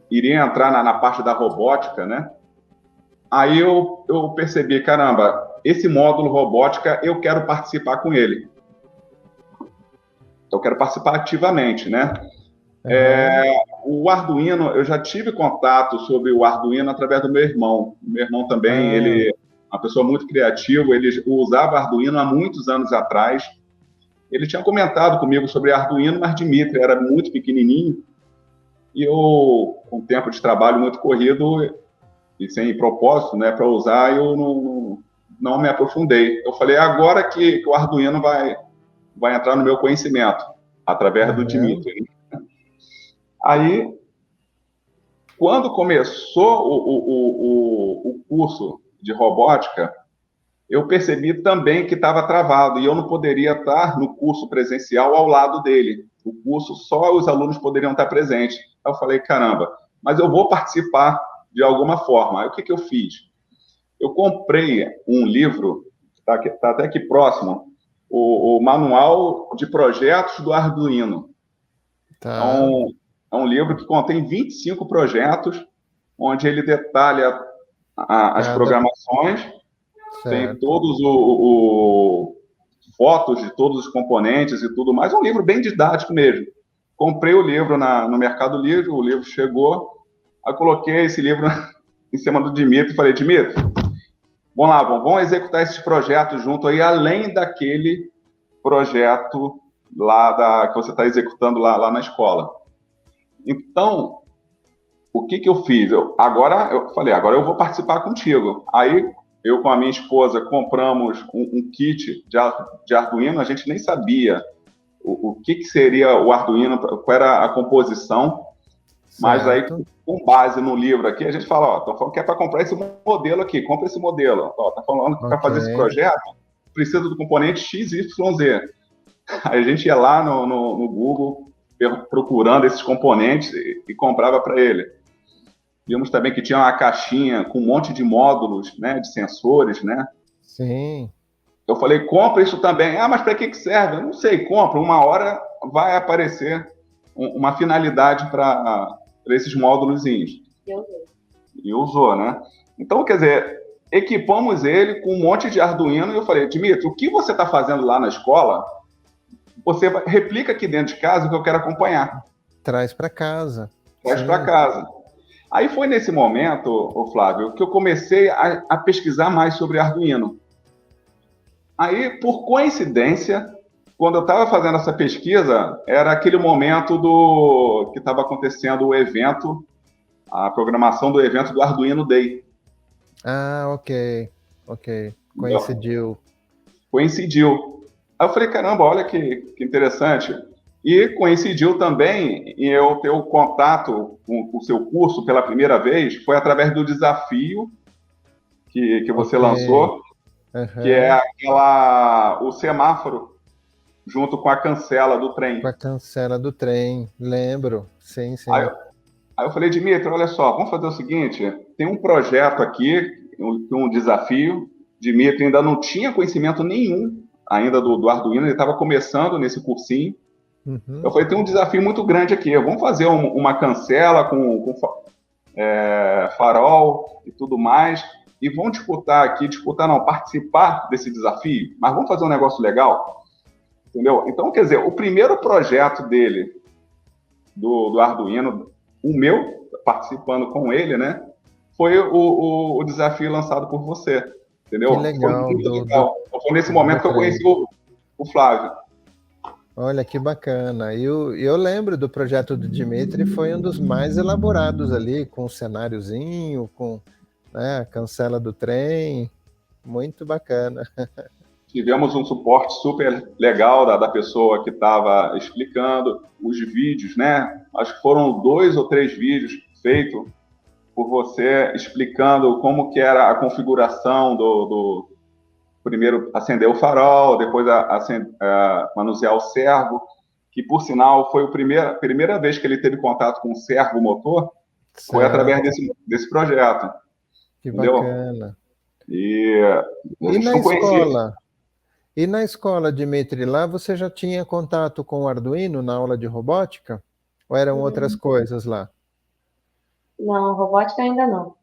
iria entrar na parte da robótica, né? Aí eu percebi, caramba, esse módulo robótica eu quero participar com ele. Eu quero participar ativamente, né? O Arduino, eu já tive contato sobre o Arduino através do meu irmão. O meu irmão também, ele é uma pessoa muito criativa, ele usava Arduino há muitos anos atrás. Ele tinha comentado comigo sobre Arduino, mas Dimitri era muito pequenininho e eu, com tempo de trabalho muito corrido e sem propósito, né, para usar, eu não me aprofundei. Eu falei, agora que o Arduino vai entrar no meu conhecimento, através do Dimitri. Aí, quando começou o curso de robótica, eu percebi também que estava travado, e eu não poderia estar no curso presencial ao lado dele. O curso, só os alunos poderiam estar presentes. Aí eu falei, caramba, mas eu vou participar de alguma forma. Aí o que eu fiz? Eu comprei um livro, está até aqui próximo, o Manual de Projetos do Arduino. Tá. É um livro que contém 25 projetos, onde ele detalha as programações, certo. Tem todos fotos de todos os componentes e tudo mais. É um livro bem didático mesmo. Comprei o livro no Mercado Livre, o livro chegou, aí coloquei esse livro em cima do Dimitri e falei, Dimitri, vamos lá, vamos executar esses projetos junto aí, além daquele projeto lá que você está executando lá na escola. Então, o que eu fiz? Agora eu vou participar contigo. Aí, eu com a minha esposa compramos um kit de Arduino, a gente nem sabia o que seria o Arduino, qual era a composição, certo. Mas aí, com base no livro aqui, a gente fala, tô falando que é para comprar esse modelo aqui, compra esse modelo. Tá falando que para fazer esse projeto, precisa do componente XYZ. Aí a gente ia lá no Google, procurando esses componentes e comprava para ele. Vimos também que tinha uma caixinha com um monte de módulos, né, de sensores, né? Sim. Eu falei, compra isso também. Mas para que serve? Eu não sei, compra. Uma hora vai aparecer uma finalidade para esses módulozinhos. E usou, né? Então, quer dizer, equipamos ele com um monte de Arduino e eu falei, Dmitry, o que você está fazendo lá na escola, você replica aqui dentro de casa que eu quero acompanhar. Traz para casa. Traz para casa. Aí foi nesse momento, ô Flávio, que eu comecei a pesquisar mais sobre Arduino. Aí, por coincidência, quando eu estava fazendo essa pesquisa, era aquele momento que estava acontecendo o evento, a programação do evento do Arduino Day. Ah, ok. Coincidiu. Aí eu falei, caramba, olha que interessante. E coincidiu também em eu ter o contato com o seu curso pela primeira vez, foi através do desafio que você lançou, que é o semáforo, junto com a cancela do trem. Com a cancela do trem, lembro. Sim. Aí eu falei, Dmitry, olha só, vamos fazer o seguinte, tem um projeto aqui, um desafio, Dmitry ainda não tinha conhecimento nenhum ainda do Arduino, ele estava começando nesse cursinho. Eu falei, tem um desafio muito grande aqui, vamos fazer uma cancela com farol e tudo mais, e vamos participar desse desafio, mas vamos fazer um negócio legal, entendeu? Então, quer dizer, o primeiro projeto dele, do Arduino, o meu, participando com ele, né, foi o desafio lançado por você, entendeu? Que legal. Foi muito legal. Foi nesse momento que eu conheci o Flávio. Olha, que bacana. Eu lembro do projeto do Dmitry, foi um dos mais elaborados ali, com um cenáriozinho, com a cancela do trem, muito bacana. Tivemos um suporte super legal da pessoa que estava explicando os vídeos, né? Acho que foram 2 ou 3 vídeos feitos por você explicando como que era a configuração do primeiro acender o farol, depois manusear o servo, que por sinal foi a primeira vez que ele teve contato com o servo motor, foi através desse projeto. Que entendeu? Bacana. E na escola? E na escola, Dmitry, lá você já tinha contato com o Arduino na aula de robótica? Ou eram outras coisas lá? Não, robótica ainda não.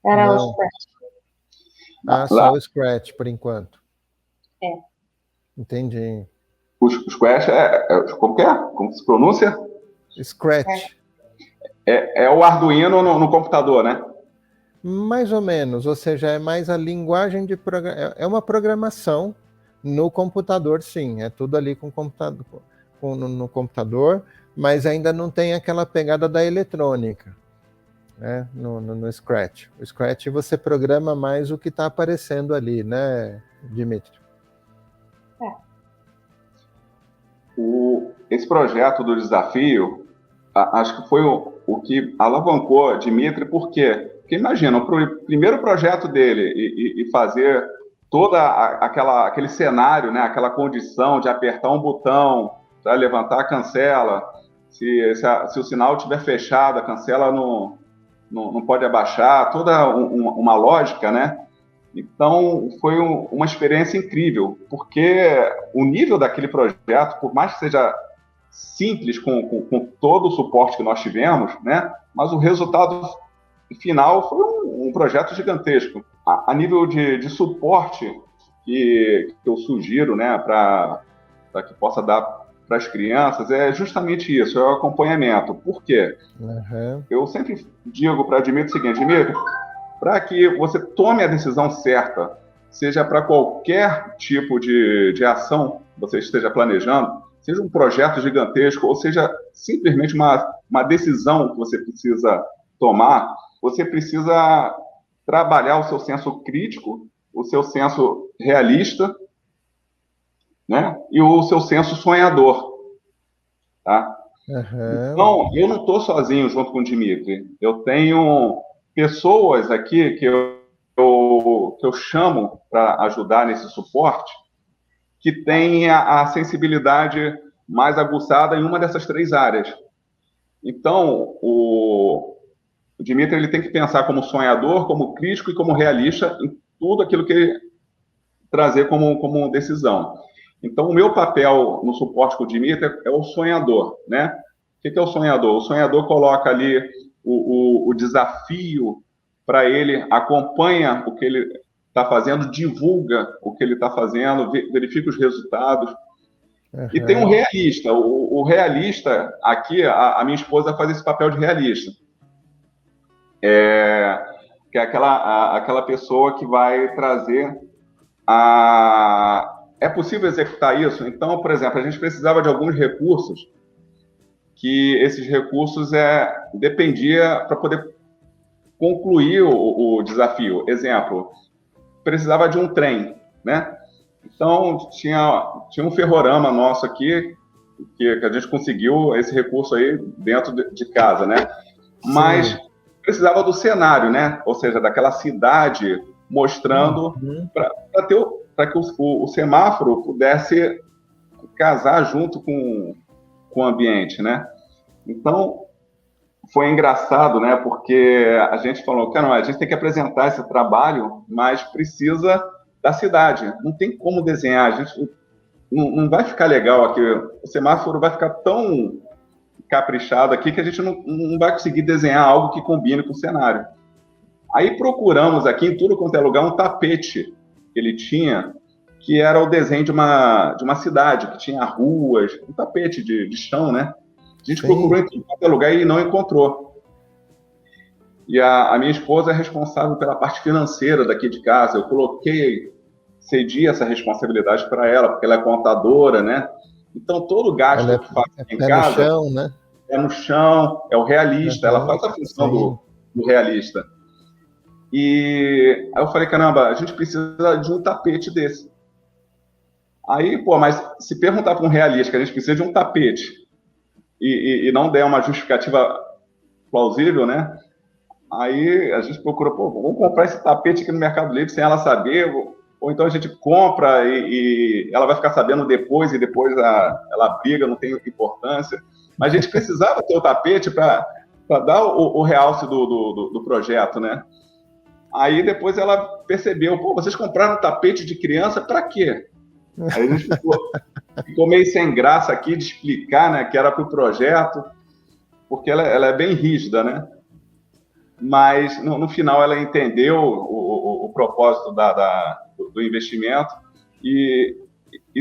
Era o Scratch. Só o Scratch, por enquanto. É. Entendi. O Scratch como que é? Como se pronuncia? Scratch. É o Arduino no computador, né? Mais ou menos, ou seja, é mais a linguagem de programação. É uma programação no computador, sim. É tudo ali com computador, no computador, mas ainda não tem aquela pegada da eletrônica, né? No Scratch. O Scratch você programa mais o que está aparecendo ali, né, Dmitry? Esse projeto do desafio, acho que foi o que alavancou Dmitry, por quê? Porque imagina, o primeiro projeto dele e fazer aquele cenário, né, aquela condição de apertar um botão para levantar a cancela, se o sinal estiver fechado, a cancela não pode abaixar, toda uma lógica, né? Então, foi uma experiência incrível, porque o nível daquele projeto, por mais que seja simples com todo o suporte que nós tivemos, né? Mas o resultado final foi um projeto gigantesco. A nível de suporte que eu sugiro, né, para que possa dar para as crianças, é justamente isso, é o acompanhamento. Por quê? Eu sempre digo para Dmitry o seguinte, Dmitry, para que você tome a decisão certa, seja para qualquer tipo de ação que você esteja planejando, seja um projeto gigantesco, ou seja simplesmente uma decisão que você precisa tomar, você precisa trabalhar o seu senso crítico, o seu senso realista, né? E o seu senso sonhador. Tá? Então, eu não estou sozinho junto com o Dmitry. Eu tenho pessoas aqui que eu chamo para ajudar nesse suporte, que têm a sensibilidade mais aguçada em uma dessas 3 áreas. Então, o Dmitry ele tem que pensar como sonhador, como crítico e como realista em tudo aquilo que ele trazer como decisão. Então, o meu papel no suporte com o Dmitry é o sonhador, né? O que é o sonhador? O sonhador coloca ali o desafio para ele, acompanha o que ele está fazendo, divulga o que ele está fazendo, verifica os resultados. E tem um realista. O realista, aqui, a minha esposa faz esse papel de realista. Que é aquela pessoa que vai trazer É possível executar isso? Então, por exemplo, a gente precisava de alguns recursos, que esses recursos dependia para poder concluir o desafio. Exemplo, precisava de um trem, né? Então, tinha um ferrorama nosso aqui, que a gente conseguiu esse recurso aí dentro de casa, né? Mas precisava do cenário, né? Ou seja, daquela cidade mostrando para que o semáforo pudesse casar junto com o ambiente, né? Então, foi engraçado, né? Porque a gente falou, cara, a gente tem que apresentar esse trabalho, mas precisa da cidade. Não tem como desenhar, a gente não vai ficar legal aqui. O semáforo vai ficar tão caprichado aqui que a gente não vai conseguir desenhar algo que combine com o cenário. Aí procuramos aqui em tudo quanto é lugar um tapete que ele tinha, que era o desenho de uma cidade, que tinha ruas, um tapete de chão, né? A gente procurou em tudo quanto é lugar e não encontrou. E a minha esposa é responsável pela parte financeira daqui de casa. Eu cedi essa responsabilidade para ela, porque ela é contadora, né? Então, todo gasto que faz em casa... É no chão, né? É no chão, é o realista. Ela faz a função do realista. E aí eu falei, caramba, a gente precisa de um tapete desse. Aí, mas se perguntar para um realista que a gente precisa de um tapete e não der uma justificativa plausível, né? Aí a gente procura, vamos comprar esse tapete aqui no Mercado Livre sem ela saber, ou então a gente compra e ela vai ficar sabendo depois, e depois ela briga, não tem importância. Mas a gente precisava ter o tapete para dar o realce do projeto, né? Aí depois ela percebeu, vocês compraram um tapete de criança para quê? Aí a gente ficou meio sem graça aqui de explicar, né, que era para o projeto, porque ela é bem rígida, né? Mas no final ela entendeu o propósito do investimento e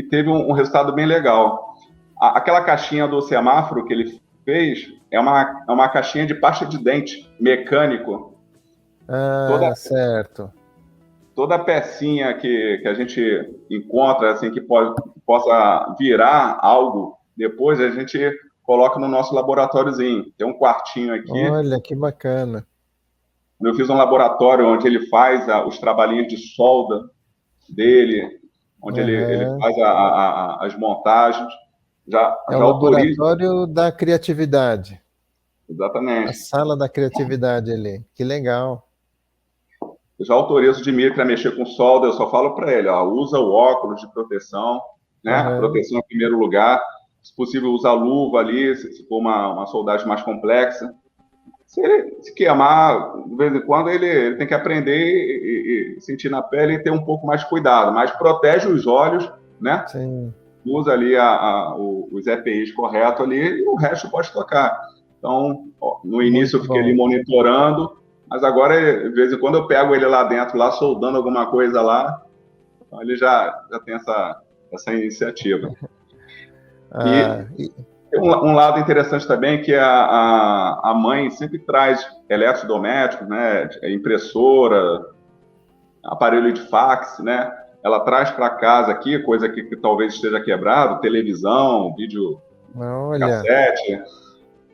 teve um resultado bem legal. Aquela caixinha do semáforo que ele fez é uma caixinha de pasta de dente mecânico. Certo. Toda pecinha que a gente encontra, assim, que possa virar algo, depois a gente coloca no nosso laboratóriozinho. Tem um quartinho aqui. Olha, que bacana. Eu fiz um laboratório onde ele faz os trabalhinhos de solda dele, onde ele faz as montagens. É o laboratório da criatividade. Exatamente. A sala da criatividade ali. Que legal. Eu já autorizo o Dimitri a mexer com solda, eu só falo para ele, usa o óculos de proteção, né? Proteção em primeiro lugar. Se possível, usa a luva ali, se for uma soldagem mais complexa. Se ele se queimar, de vez em quando, ele tem que aprender e sentir na pele e ter um pouco mais de cuidado, mas protege os olhos, né? Sim. Usa ali os EPIs corretos ali e o resto pode tocar. Então, no início eu fiquei ali monitorando, mas agora, de vez em quando, eu pego ele lá dentro, lá soldando alguma coisa lá, então ele já tem essa iniciativa. E tem um lado interessante também, que a mãe sempre traz eletrodomésticos, né, impressora, aparelho de fax, né, ela traz para casa aqui, coisa que talvez esteja quebrado, televisão, vídeo cassete,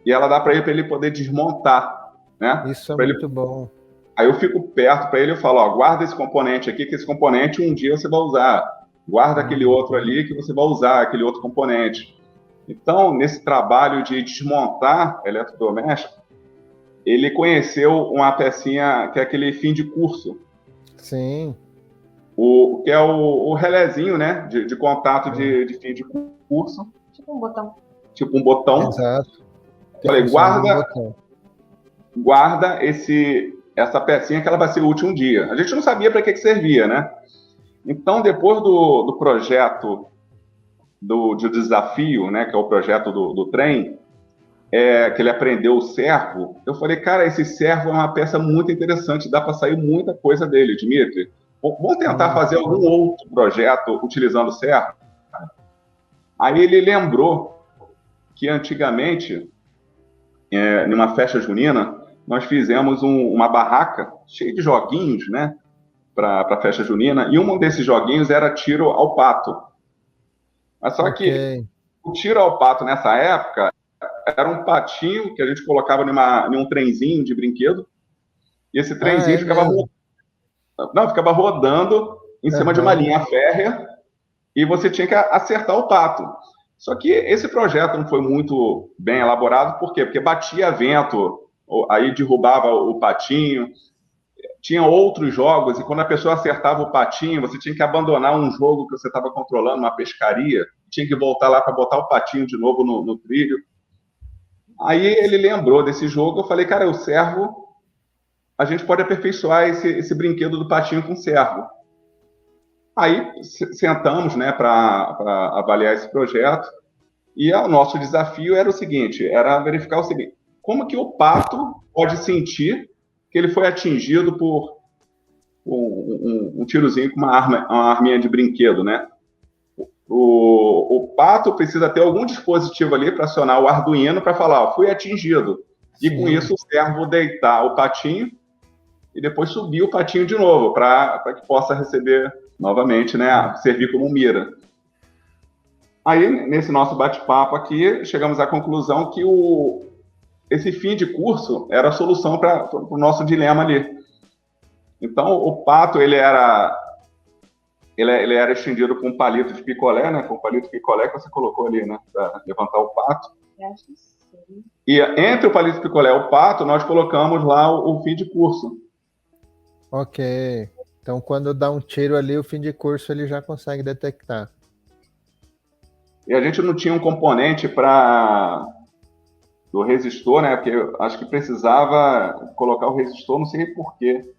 e ela dá para ele poder desmontar, né? Isso é muito bom. Aí eu fico perto para ele e falo, guarda esse componente aqui, que esse componente um dia você vai usar. Guarda aquele outro ali que você vai usar, aquele outro componente. Então, nesse trabalho de desmontar eletrodoméstico, ele conheceu uma pecinha que é aquele fim de curso. Sim. Que é o relézinho, né? De contato de fim de curso. Tipo um botão. Tipo um botão. Exato. Falei, guarda essa pecinha que ela vai ser útil um dia. A gente não sabia para que servia, né? Então, depois do projeto de desafio, né, que é o projeto do trem, que ele aprendeu o servo, eu falei, cara, esse servo é uma peça muito interessante, dá para sair muita coisa dele, Dimitri. vamos tentar fazer algum outro projeto utilizando o servo? Aí ele lembrou que antigamente, numa festa junina, nós fizemos uma barraca cheia de joguinhos, né, para a festa junina, e um desses joguinhos era tiro ao pato. Mas só que o tiro ao pato nessa época era um patinho que a gente colocava em um trenzinho de brinquedo, e esse trenzinho ficava rodando em cima de uma linha férrea, e você tinha que acertar o pato. Só que esse projeto não foi muito bem elaborado, por quê? Porque batia vento, aí derrubava o patinho. Tinha outros jogos, e quando a pessoa acertava o patinho, você tinha que abandonar um jogo que você estava controlando, uma pescaria, tinha que voltar lá para botar o patinho de novo no trilho. Aí ele lembrou desse jogo, eu falei, cara, o servo, a gente pode aperfeiçoar esse brinquedo do patinho com servo. Aí sentamos, né, para avaliar esse projeto, e o nosso desafio era o seguinte, era verificar o seguinte, como que o pato pode sentir que ele foi atingido por um tirozinho com uma arminha de brinquedo, né? O pato precisa ter algum dispositivo ali para acionar o Arduino para falar, fui atingido. Sim. E com isso o servo deitar o patinho e depois subir o patinho de novo para que possa receber novamente, né? Servir como mira. Aí, nesse nosso bate-papo aqui, chegamos à conclusão que esse fim de curso era a solução para o nosso dilema ali. Então, o pato, ele era estendido com um palito de picolé, né? Com o palito de picolé que você colocou ali, né? Para levantar o pato. Eu acho que sim. E entre o palito de picolé e o pato, nós colocamos lá o fim de curso. Ok. Então, quando dá um tiro ali, o fim de curso ele já consegue detectar. E a gente não tinha um componente do resistor, né? Porque eu acho que precisava colocar o resistor, não sei porquê.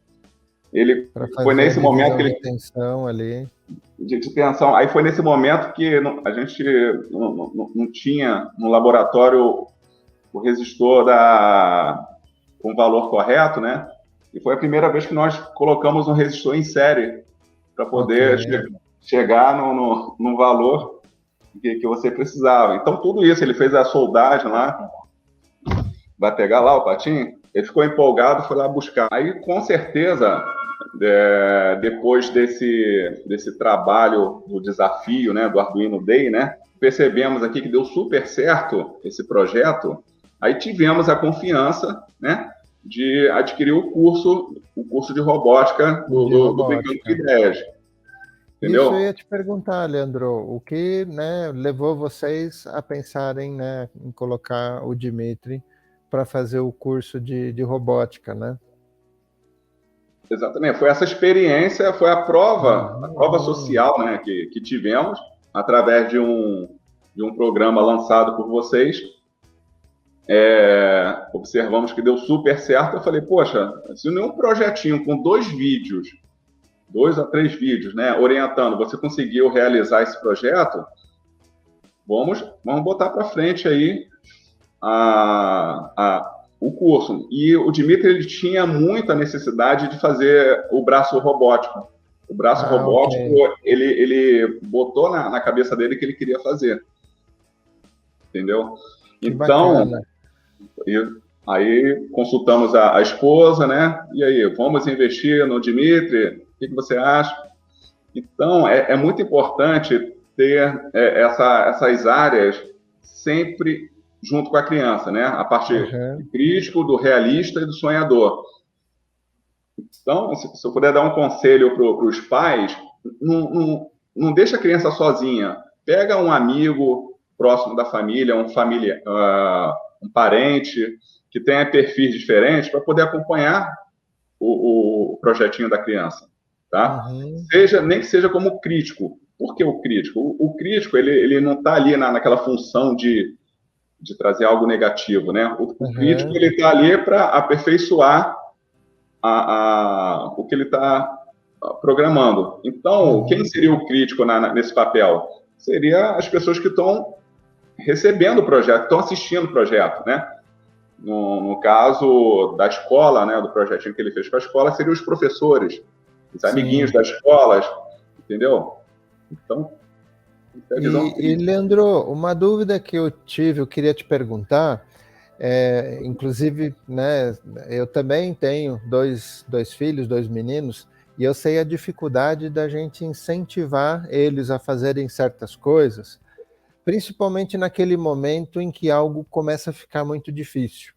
Ele foi nesse momento que ele... tensão ali. De tensão. Aí foi nesse momento que a gente não tinha no laboratório o resistor com o valor correto, né? E foi a primeira vez que nós colocamos um resistor em série para poder chegar no valor que você precisava. Então, tudo isso, ele fez a soldagem lá, vai pegar lá o patinho, ele ficou empolgado, foi lá buscar. Aí, com certeza, depois desse trabalho do desafio, né, do Arduino Day, né, percebemos aqui que deu super certo esse projeto, aí tivemos a confiança, né, de adquirir o curso de robótica do Brincando com Ideias. Entendeu? Isso eu ia te perguntar, Leandro, o que, né, levou vocês a pensarem, né, em colocar o Dimitri para fazer o curso de robótica, né? Exatamente, foi essa experiência, foi a prova social, né, que tivemos através de um programa lançado por vocês. Observamos que deu super certo. Eu falei, poxa, se nenhum projetinho com 2 a 3 vídeos, né, orientando, você conseguiu realizar esse projeto, vamos botar para frente aí o curso. E o Dimitri, ele tinha muita necessidade de fazer o braço robótico. O braço robótico, ele botou na cabeça dele que ele queria fazer. Entendeu? Que então, bacana. Aí consultamos a esposa, né? E aí, vamos investir no Dimitri? O que você acha? Então, é muito importante ter essas áreas sempre junto com a criança, né? A parte do crítico, do realista e do sonhador. Então, se eu puder dar um conselho para os pais, não deixa a criança sozinha. Pega um amigo próximo da família, um parente que tenha perfis diferentes para poder acompanhar o projetinho da criança, tá? Nem que seja como crítico. Por que o crítico? O crítico, ele não está ali naquela função de trazer algo negativo, né? O crítico, ele está ali para aperfeiçoar o que ele está programando. Então, quem seria o crítico nesse papel? Seria as pessoas que estão recebendo o projeto, estão assistindo o projeto, né? No caso da escola, né, do projetinho que ele fez com a escola, seriam os professores os amiguinhos das escolas, entendeu? Então, e Leandro, uma dúvida que eu tive, eu queria te perguntar, inclusive, né, eu também tenho dois filhos, 2 meninos, e eu sei a dificuldade da gente incentivar eles a fazerem certas coisas, principalmente naquele momento em que algo começa a ficar muito difícil.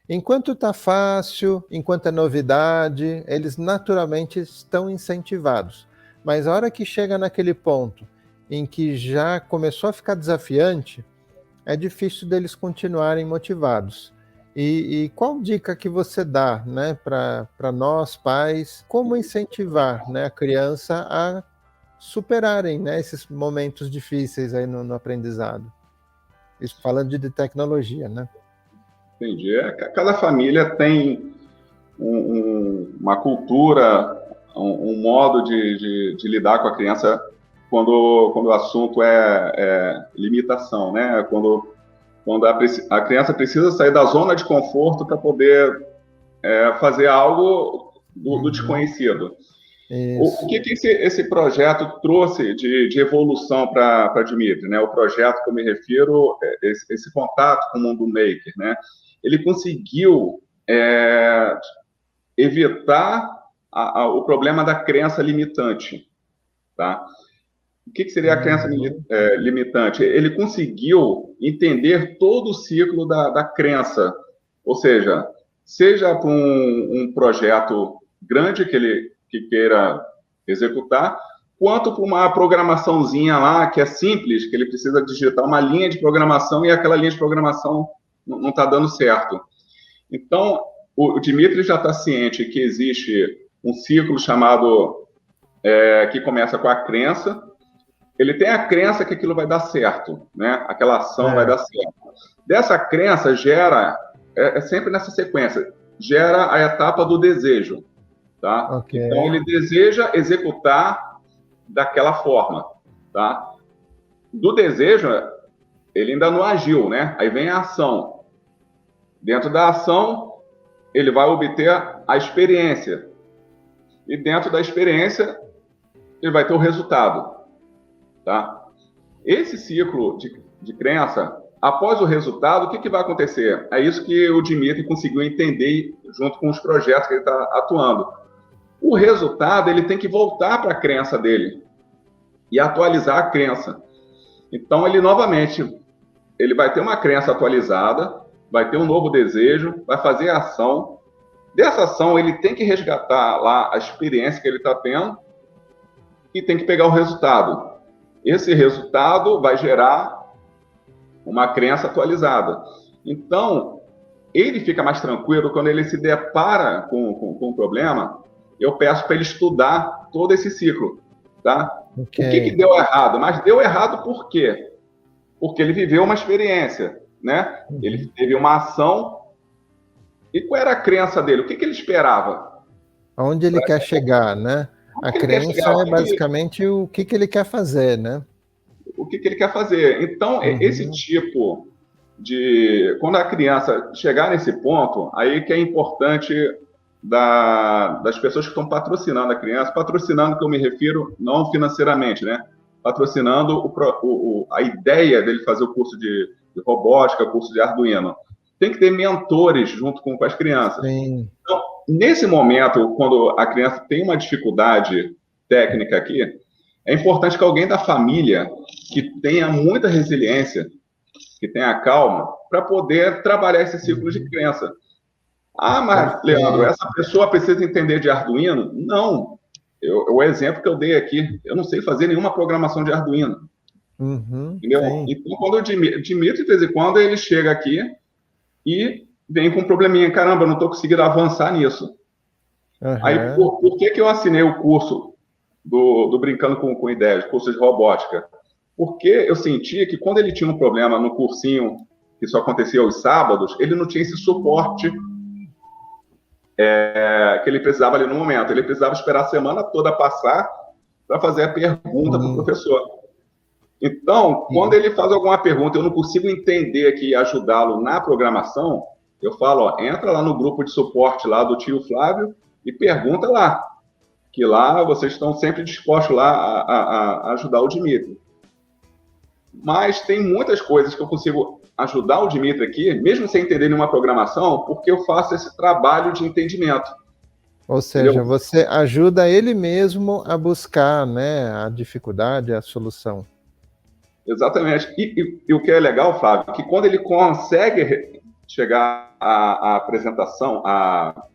Enquanto está fácil, enquanto é novidade, eles naturalmente estão incentivados. Mas a hora que chega naquele ponto em que já começou a ficar desafiante, é difícil deles continuarem motivados. E qual dica que você dá, né, para nós, pais, como incentivar, né, a criança a superarem, né, esses momentos difíceis aí no aprendizado? Isso falando de tecnologia, né? Entendi. Cada família tem uma cultura, um modo de lidar com a criança quando o assunto é limitação, né? Quando a criança precisa sair da zona de conforto para poder fazer algo do desconhecido. O que esse projeto trouxe de evolução para Dmitry, né? O projeto que eu me refiro, esse contato com o mundo maker, né? Ele conseguiu evitar o problema da crença limitante, tá? O que seria a crença limitante? Ele conseguiu entender todo o ciclo da crença, ou seja para um projeto grande que ele queira executar, quanto para uma programaçãozinha lá que é simples, que ele precisa digitar uma linha de programação e aquela linha de programação não está dando certo. Então, o Dmitry já está ciente que existe um ciclo chamado, que começa com a crença. Ele tem a crença que aquilo vai dar certo, né? Aquela ação vai dar certo. Dessa crença gera, sempre nessa sequência, gera a etapa do desejo, tá? Okay. Então, ele deseja executar daquela forma, tá? Do desejo, ele ainda não agiu, né? Aí vem a ação. Dentro da ação, ele vai obter a experiência. E dentro da experiência, ele vai ter o resultado. Tá? Esse ciclo de crença, após o resultado, o que vai acontecer? É isso que o Dmitry conseguiu entender junto com os projetos que ele está atuando. O resultado, ele tem que voltar para a crença dele e atualizar a crença. Então, ele novamente, ele vai ter uma crença atualizada, vai ter um novo desejo, vai fazer a ação. Dessa ação, ele tem que resgatar lá a experiência que ele está tendo e tem que pegar o resultado. Esse resultado vai gerar uma crença atualizada. Então, ele fica mais tranquilo quando ele se depara com um problema. Eu peço para ele estudar todo esse ciclo, tá? Okay. O que deu errado? Mas deu errado por quê? Porque ele viveu uma experiência, né? Ele teve uma ação. E qual era a crença dele? O que ele esperava? Aonde ele quer chegar, né? A crença é basicamente o que ele quer fazer, né? O que ele quer fazer. Então, esse tipo de... Quando a criança chegar nesse ponto, aí que é importante das pessoas que estão patrocinando a criança, patrocinando, que eu me refiro, não financeiramente, né? Patrocinando a ideia dele fazer o curso de robótica, curso de Arduino. Tem que ter mentores junto com as crianças. Sim. Então, nesse momento, quando a criança tem uma dificuldade técnica aqui, é importante que alguém da família que tenha muita resiliência, que tenha calma, para poder trabalhar esse ciclo de crença. Ah, mas, Leandro, essa pessoa precisa entender de Arduino? Não. O exemplo que eu dei aqui, eu não sei fazer nenhuma programação de Arduino. Entendeu? Sim. Então, quando o Dmitry, de vez em quando, ele chega aqui e vem com um probleminha. Caramba, eu não estou conseguindo avançar nisso. Aí, por que eu assinei o curso do Brincando com Ideias, curso de robótica? Porque eu sentia que quando ele tinha um problema no cursinho, que só acontecia aos sábados, ele não tinha esse suporte que ele precisava ali no momento. Ele precisava esperar a semana toda passar para fazer a pergunta para o professor. Então, quando ele faz alguma pergunta, eu não consigo entender aqui e ajudá-lo na programação, eu falo, entra lá no grupo de suporte lá do tio Flávio e pergunta lá, que lá vocês estão sempre dispostos lá a ajudar o Dimitri. Mas tem muitas coisas que eu consigo ajudar o Dimitri aqui, mesmo sem entender nenhuma programação, porque eu faço esse trabalho de entendimento. Ou seja, Entendeu? você ajuda ele mesmo a buscar, né, a dificuldade, a solução. Exatamente. E o que é legal, Flávio, que quando ele consegue chegar à apresentação, à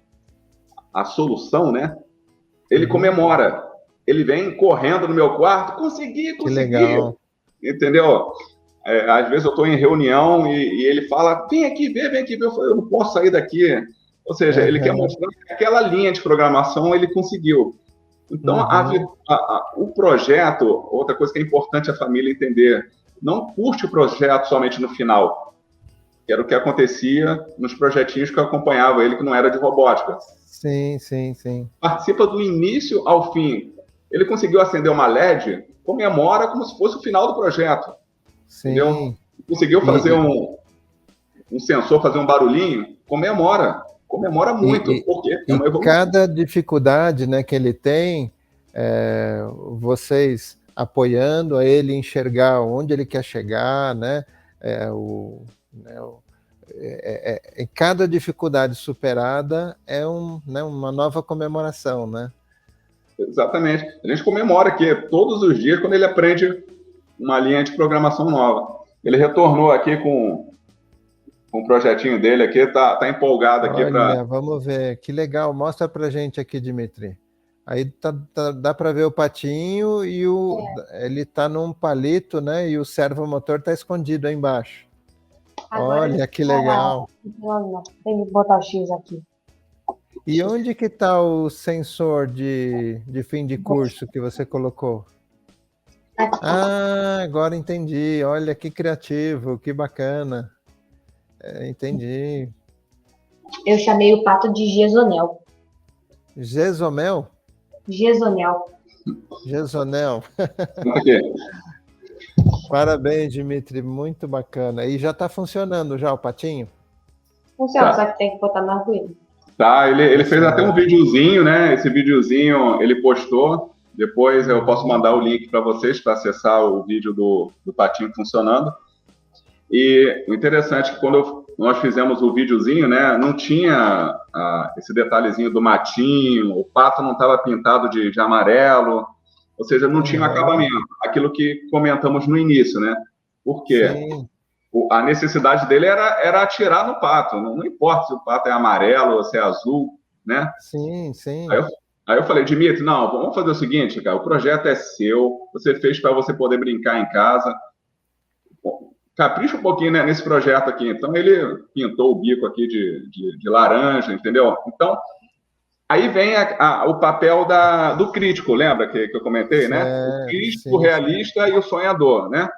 solução, né? Ele comemora. Ele vem correndo no meu quarto, consegui. Que legal. Entendeu? Às vezes eu estou em reunião e ele fala, vem aqui ver. Eu falo, eu não posso sair daqui. Ou seja, ele quer mostrar que aquela linha de programação ele conseguiu. Então, o projeto, outra coisa que é importante a família entender, não curte o projeto somente no final, que era o que acontecia nos projetinhos que eu acompanhava ele, que não era de robótica. Sim, sim, sim. Participa do início ao fim. Ele conseguiu acender uma LED, comemora como se fosse o final do projeto. Sim. Entendeu? Conseguiu fazer um sensor, fazer um barulhinho, comemora muito, porque é uma evolução. Cada dificuldade, né, que ele tem, vocês apoiando a ele enxergar onde ele quer chegar, né, cada dificuldade superada é uma nova comemoração, né? Exatamente. A gente comemora aqui todos os dias quando ele aprende uma linha de programação nova. Ele retornou aqui com o projetinho dele aqui, tá empolgado aqui para... Vamos ver, que legal, mostra pra gente aqui, Dimitri. Aí dá para ver o patinho e ele tá num palito, né, e o servomotor tá escondido aí embaixo. Agora, olha, que legal. Tem que botar o X aqui. E onde que tá o sensor de fim de curso que você colocou? Ah, agora entendi, olha que criativo, que bacana. Entendi. Eu chamei o pato de Gesonel. Gesomel? Gesonel. Gesonel. Parabéns, Dimitri, muito bacana. E já está funcionando já o patinho? Funciona, só que tem que botar mais ruído. Tá, ele fez até um videozinho, né? Esse videozinho ele postou. Depois eu posso mandar o link para vocês para acessar o vídeo do patinho funcionando. E o interessante é que quando nós fizemos o videozinho, né, não tinha esse detalhezinho do matinho, o pato não estava pintado de amarelo, ou seja, não tinha acabamento. Aquilo que comentamos no início, né? Por quê? Sim. A necessidade dele era atirar no pato, não importa se o pato é amarelo ou se é azul, né? Sim, sim. Aí eu falei, Dimitri, não, vamos fazer o seguinte, cara, o projeto é seu, você fez para você poder brincar em casa. Capricha um pouquinho, né, nesse projeto aqui. Então, ele pintou o bico aqui de laranja, entendeu? Então, aí vem o papel do crítico, lembra que eu comentei, né? O crítico, o realista e o sonhador, né?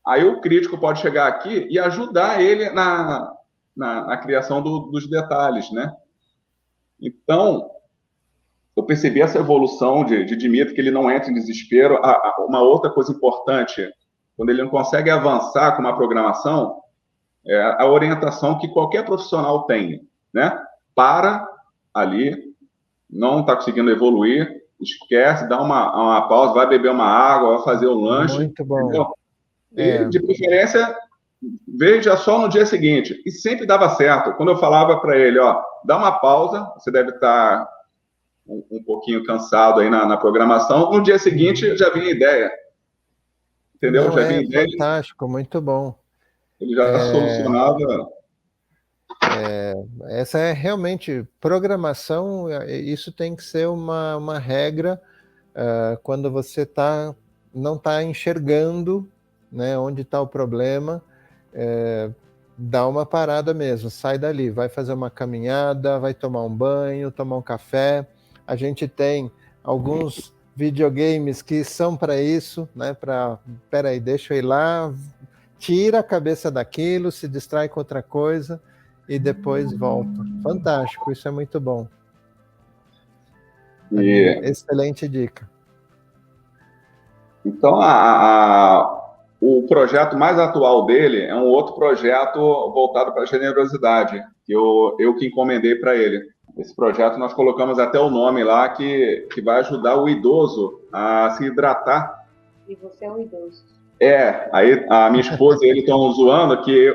Aí o crítico pode chegar aqui e ajudar ele na criação dos detalhes, né? Então, eu percebi essa evolução de Dimitri, que ele não entra em desespero. Uma outra coisa importante, quando ele não consegue avançar com uma programação, é a orientação que qualquer profissional tem, né? Para ali, não está conseguindo evoluir, esquece, dá uma pausa, vai beber uma água, vai fazer um lanche. Muito bom. Entendeu? E, de preferência, veja só no dia seguinte. E sempre dava certo. Quando eu falava para ele, ó, dá uma pausa, você deve estar um pouquinho cansado aí na programação, no dia seguinte já vinha ideia. Entendeu? Já vinha ideia. Fantástico, muito bom. Ele já solucionava. Essa é realmente programação, isso tem que ser uma regra quando você não está enxergando, né, onde está o problema, dá uma parada mesmo, sai dali, vai fazer uma caminhada, vai tomar um banho, tomar um café. A gente tem alguns videogames que são para isso, né? Peraí, deixa eu ir lá, tira a cabeça daquilo, se distrai com outra coisa e depois volta. Fantástico, isso é muito bom. Excelente dica. Então, o projeto mais atual dele é um outro projeto voltado para a generosidade, que eu que encomendei para ele. Esse projeto nós colocamos até o nome lá que vai ajudar o idoso a se hidratar. E você é um idoso. Aí a minha esposa e ele estão zoando que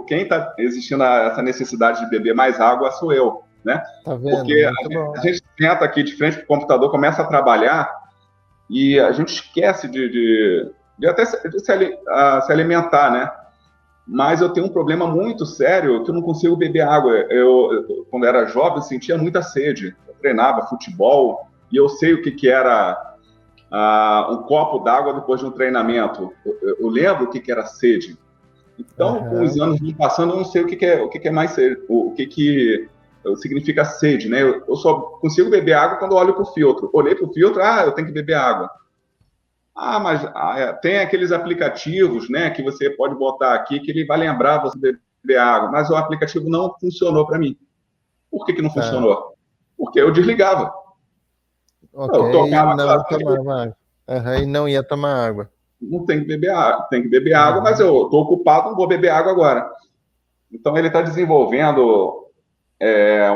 quem está existindo essa necessidade de beber mais água sou eu, né? Tá vendo? Porque Muito bom. a gente senta aqui de frente para o computador, começa a trabalhar e a gente esquece de até se alimentar, né? Mas eu tenho um problema muito sério que eu não consigo beber água. Quando era jovem, sentia muita sede. Eu treinava futebol e eu sei o que era um copo d'água depois de um treinamento. Eu lembro o que era sede. Então, com os anos passando, eu não sei o que é mais sede, o que significa sede, né? Eu só consigo beber água quando eu olho para o filtro. Olhei para o filtro, eu tenho que beber água. Mas tem aqueles aplicativos, né, que você pode botar aqui que ele vai lembrar você de beber água, mas o aplicativo não funcionou para mim. Por que não funcionou? Porque eu desligava. Ok, eu tocava, não tomava água. E não ia tomar água. Não tem que beber água, tem que beber água, mas eu estou ocupado, não vou beber água agora. Então ele está desenvolvendo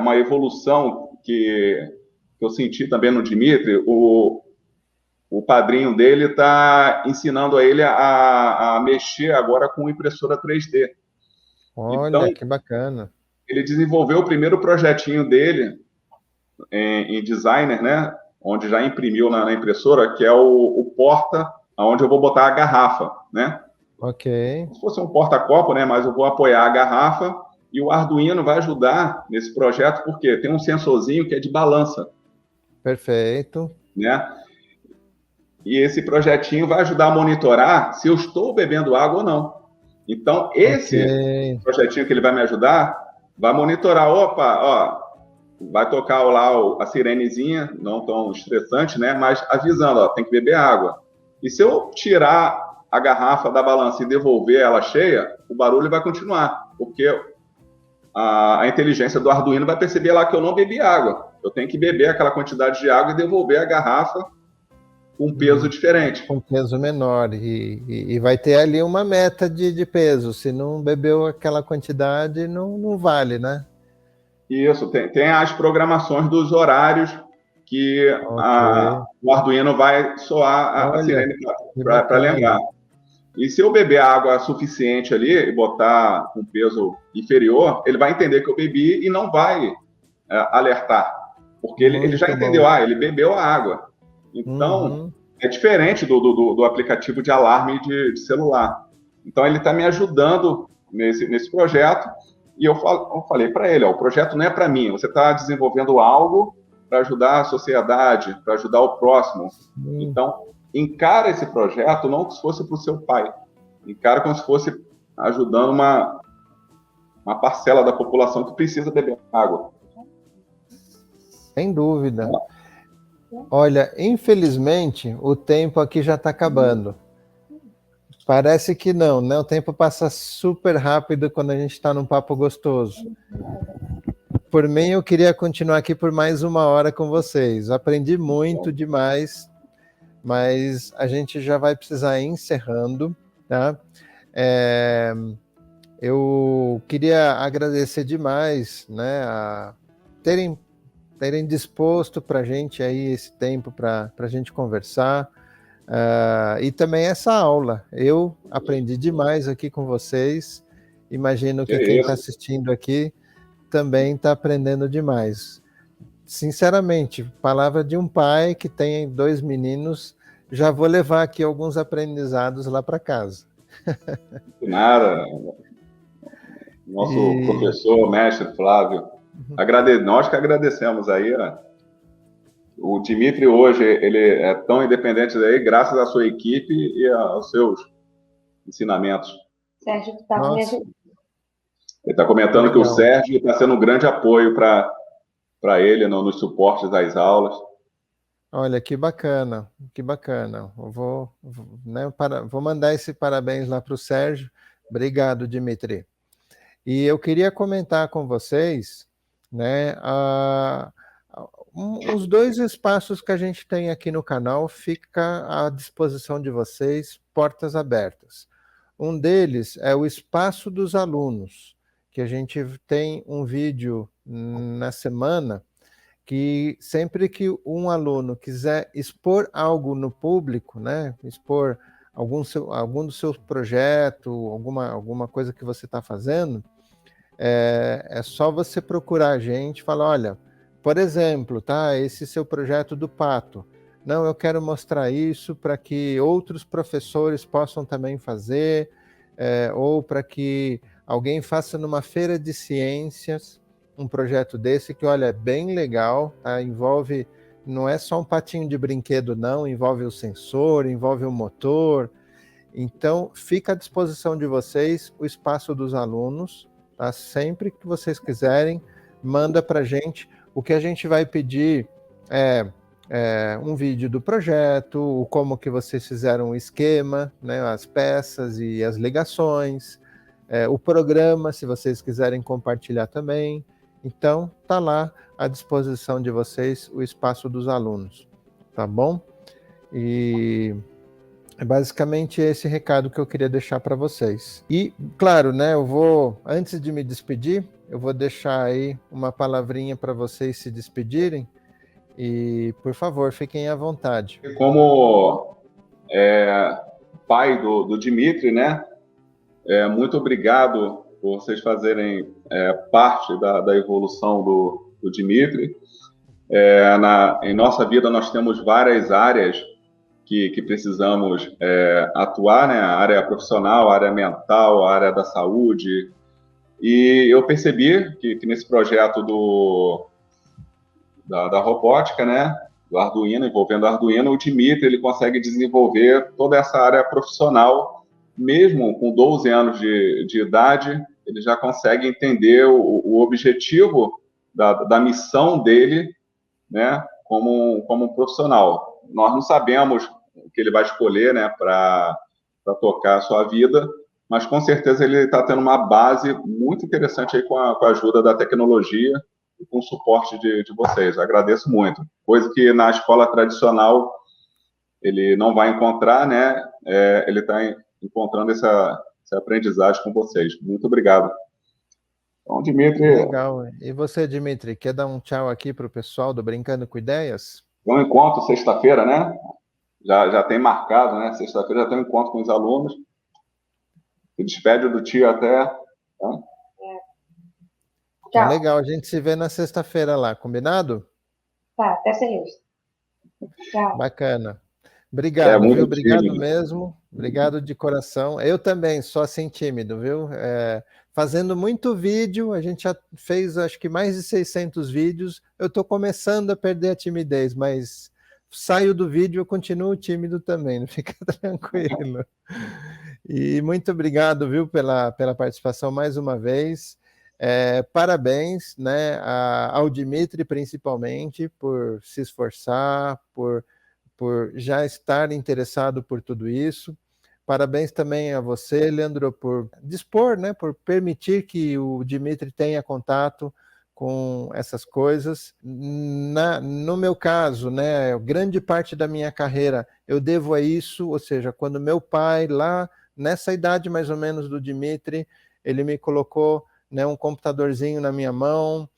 uma evolução que eu senti também no Dimitri. O padrinho dele está ensinando a ele a mexer agora com impressora 3D. Olha, então, que bacana. Ele desenvolveu o primeiro projetinho dele em designer, né? Onde já imprimiu na impressora, que é o porta, onde eu vou botar a garrafa, né? Ok. Se fosse um porta-copo, né? Mas eu vou apoiar a garrafa e o Arduino vai ajudar nesse projeto, porque tem um sensorzinho que é de balança. Perfeito. Né? E esse projetinho vai ajudar a monitorar se eu estou bebendo água ou não. Então, esse projetinho que ele vai me ajudar, vai monitorar, vai tocar lá a sirenezinha, não tão estressante, né? Mas avisando, tem que beber água. E se eu tirar a garrafa da balança e devolver ela cheia, o barulho vai continuar, porque a inteligência do Arduino vai perceber lá que eu não bebi água. Eu tenho que beber aquela quantidade de água e devolver a garrafa com um peso diferente. Com peso menor. E vai ter ali uma meta de peso. Se não bebeu aquela quantidade, não vale, né? Isso, tem as programações dos horários que o Arduino vai soar a sirene para lembrar. E se eu beber água suficiente ali e botar com peso inferior, ele vai entender que eu bebi e não vai alertar. Porque ele já entendeu, ele bebeu a água. Então, é diferente do aplicativo de alarme de celular. Então, ele está me ajudando nesse projeto. E eu falei para ele, o projeto não é para mim, você está desenvolvendo algo para ajudar a sociedade, para ajudar o próximo. Então, encara esse projeto não como se fosse para o seu pai, encara como se fosse ajudando uma parcela da população que precisa beber água. Sem dúvida. Olha, infelizmente, o tempo aqui já está acabando. Parece que não, né? O tempo passa super rápido quando a gente está num papo gostoso. Por mim, eu queria continuar aqui por mais 1 hora com vocês. Aprendi muito demais, mas a gente já vai precisar ir encerrando, tá? Eu queria agradecer demais, né, a terem disposto para a gente aí esse tempo para a gente conversar. E também essa aula. Eu aprendi demais aqui com vocês. Imagino que quem está assistindo aqui também está aprendendo demais. Sinceramente, palavra de um pai que tem 2 meninos, já vou levar aqui alguns aprendizados lá para casa. Nada. Nosso professor, mestre Flávio, nós que agradecemos aí. O Dimitri hoje, ele é tão independente daí, graças à sua equipe e aos seus ensinamentos. Sérgio que estava me ajudando. Ele está comentando que o Sérgio está sendo um grande apoio para ele nos suportes das aulas. Olha, que bacana, que bacana. Eu vou mandar esse parabéns lá para o Sérgio. Obrigado, Dimitri. E eu queria comentar com vocês, né, os 2 espaços que a gente tem aqui no canal fica à disposição de vocês, portas abertas. Um deles é o espaço dos alunos, que a gente tem um vídeo na semana, que sempre que um aluno quiser expor algo no público, né, expor algum do seu projeto, alguma coisa que você está fazendo, é só você procurar a gente e falar, olha, por exemplo, tá, esse seu projeto do pato, não, eu quero mostrar isso para que outros professores possam também fazer, ou para que alguém faça numa feira de ciências um projeto desse que, olha, é bem legal, tá? Envolve, não é só um patinho de brinquedo não, envolve o sensor, envolve o motor. Então, fica à disposição de vocês o espaço dos alunos, tá? Sempre que vocês quiserem, manda para a gente. O que a gente vai pedir é um vídeo do projeto, como que vocês fizeram o esquema, né, as peças e as ligações, o programa, se vocês quiserem compartilhar também. Então, tá lá à disposição de vocês o espaço dos alunos, tá bom? E é basicamente esse recado que eu queria deixar para vocês. E, claro, né, antes de me despedir, eu vou deixar aí uma palavrinha para vocês se despedirem. E, por favor, fiquem à vontade. Como pai do Dimitri, né? Muito obrigado por vocês fazerem parte da evolução do Dimitri. Em nossa vida, nós temos várias áreas que precisamos atuar, né? A área profissional, a área mental, a área da saúde. E eu percebi que nesse projeto da robótica, né, do Arduino, envolvendo o Arduino, o Dimitri ele consegue desenvolver toda essa área profissional, mesmo com 12 anos de idade, ele já consegue entender o objetivo da missão dele, né, como um profissional. Nós não sabemos o que ele vai escolher, né, para tocar a sua vida, mas com certeza ele está tendo uma base muito interessante aí com a ajuda da tecnologia, com o suporte de vocês. Agradeço muito. Coisa que na escola tradicional ele não vai encontrar, né? Ele está encontrando essa aprendizagem com vocês. Muito obrigado. Então, Dimitri... Legal. E você, Dimitri, quer dar um tchau aqui para o pessoal do Brincando com Ideias? Tem um encontro sexta-feira, né? Já tem marcado, né? Sexta-feira já tem um encontro com os alunos. Se despede do tio até... Tá? Então, legal, a gente se vê na sexta-feira lá, combinado? Tá, até sexta. Tchau. Bacana. Obrigado, viu? Obrigado tímido. Mesmo. Obrigado de coração. Eu também sou assim tímido, viu? Fazendo muito vídeo, a gente já fez acho que mais de 600 vídeos. Eu estou começando a perder a timidez, mas saio do vídeo, eu continuo tímido também, não fica tranquilo. E muito obrigado, viu, pela participação mais uma vez. Parabéns, né, ao Dimitri, principalmente, por se esforçar, por já estar interessado por tudo isso. Parabéns também a você, Leandro, por dispor, né, por permitir que o Dimitri tenha contato com essas coisas. No meu caso, né, grande parte da minha carreira eu devo a isso, ou seja, quando meu pai, lá nessa idade mais ou menos do Dimitri, ele me colocou, né, um computadorzinho na minha mão,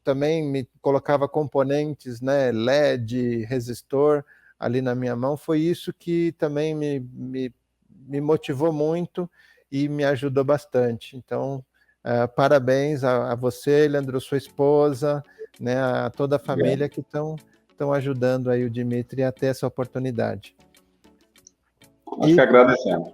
também me colocava componentes, né, LED, resistor ali na minha mão. Foi isso que também me motivou muito e me ajudou bastante. Então, parabéns a você, Leandro, sua esposa, né, a toda a família que estão ajudando aí o Dimitri a ter essa oportunidade. Nós que agradecemos.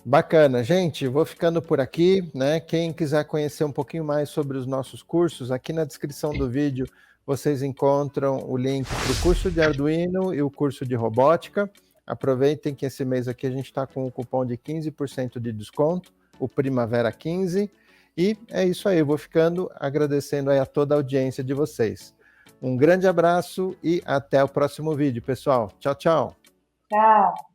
Bacana, gente, vou ficando por aqui, né? Quem quiser conhecer um pouquinho mais sobre os nossos cursos, aqui na descrição do vídeo vocês encontram o link para o curso de Arduino e o curso de robótica. Aproveitem que esse mês aqui a gente está com o cupom de 15% de desconto, o Primavera 15. E é isso aí, eu vou ficando agradecendo aí a toda a audiência de vocês. Um grande abraço e até o próximo vídeo, pessoal. Tchau, tchau. Tchau.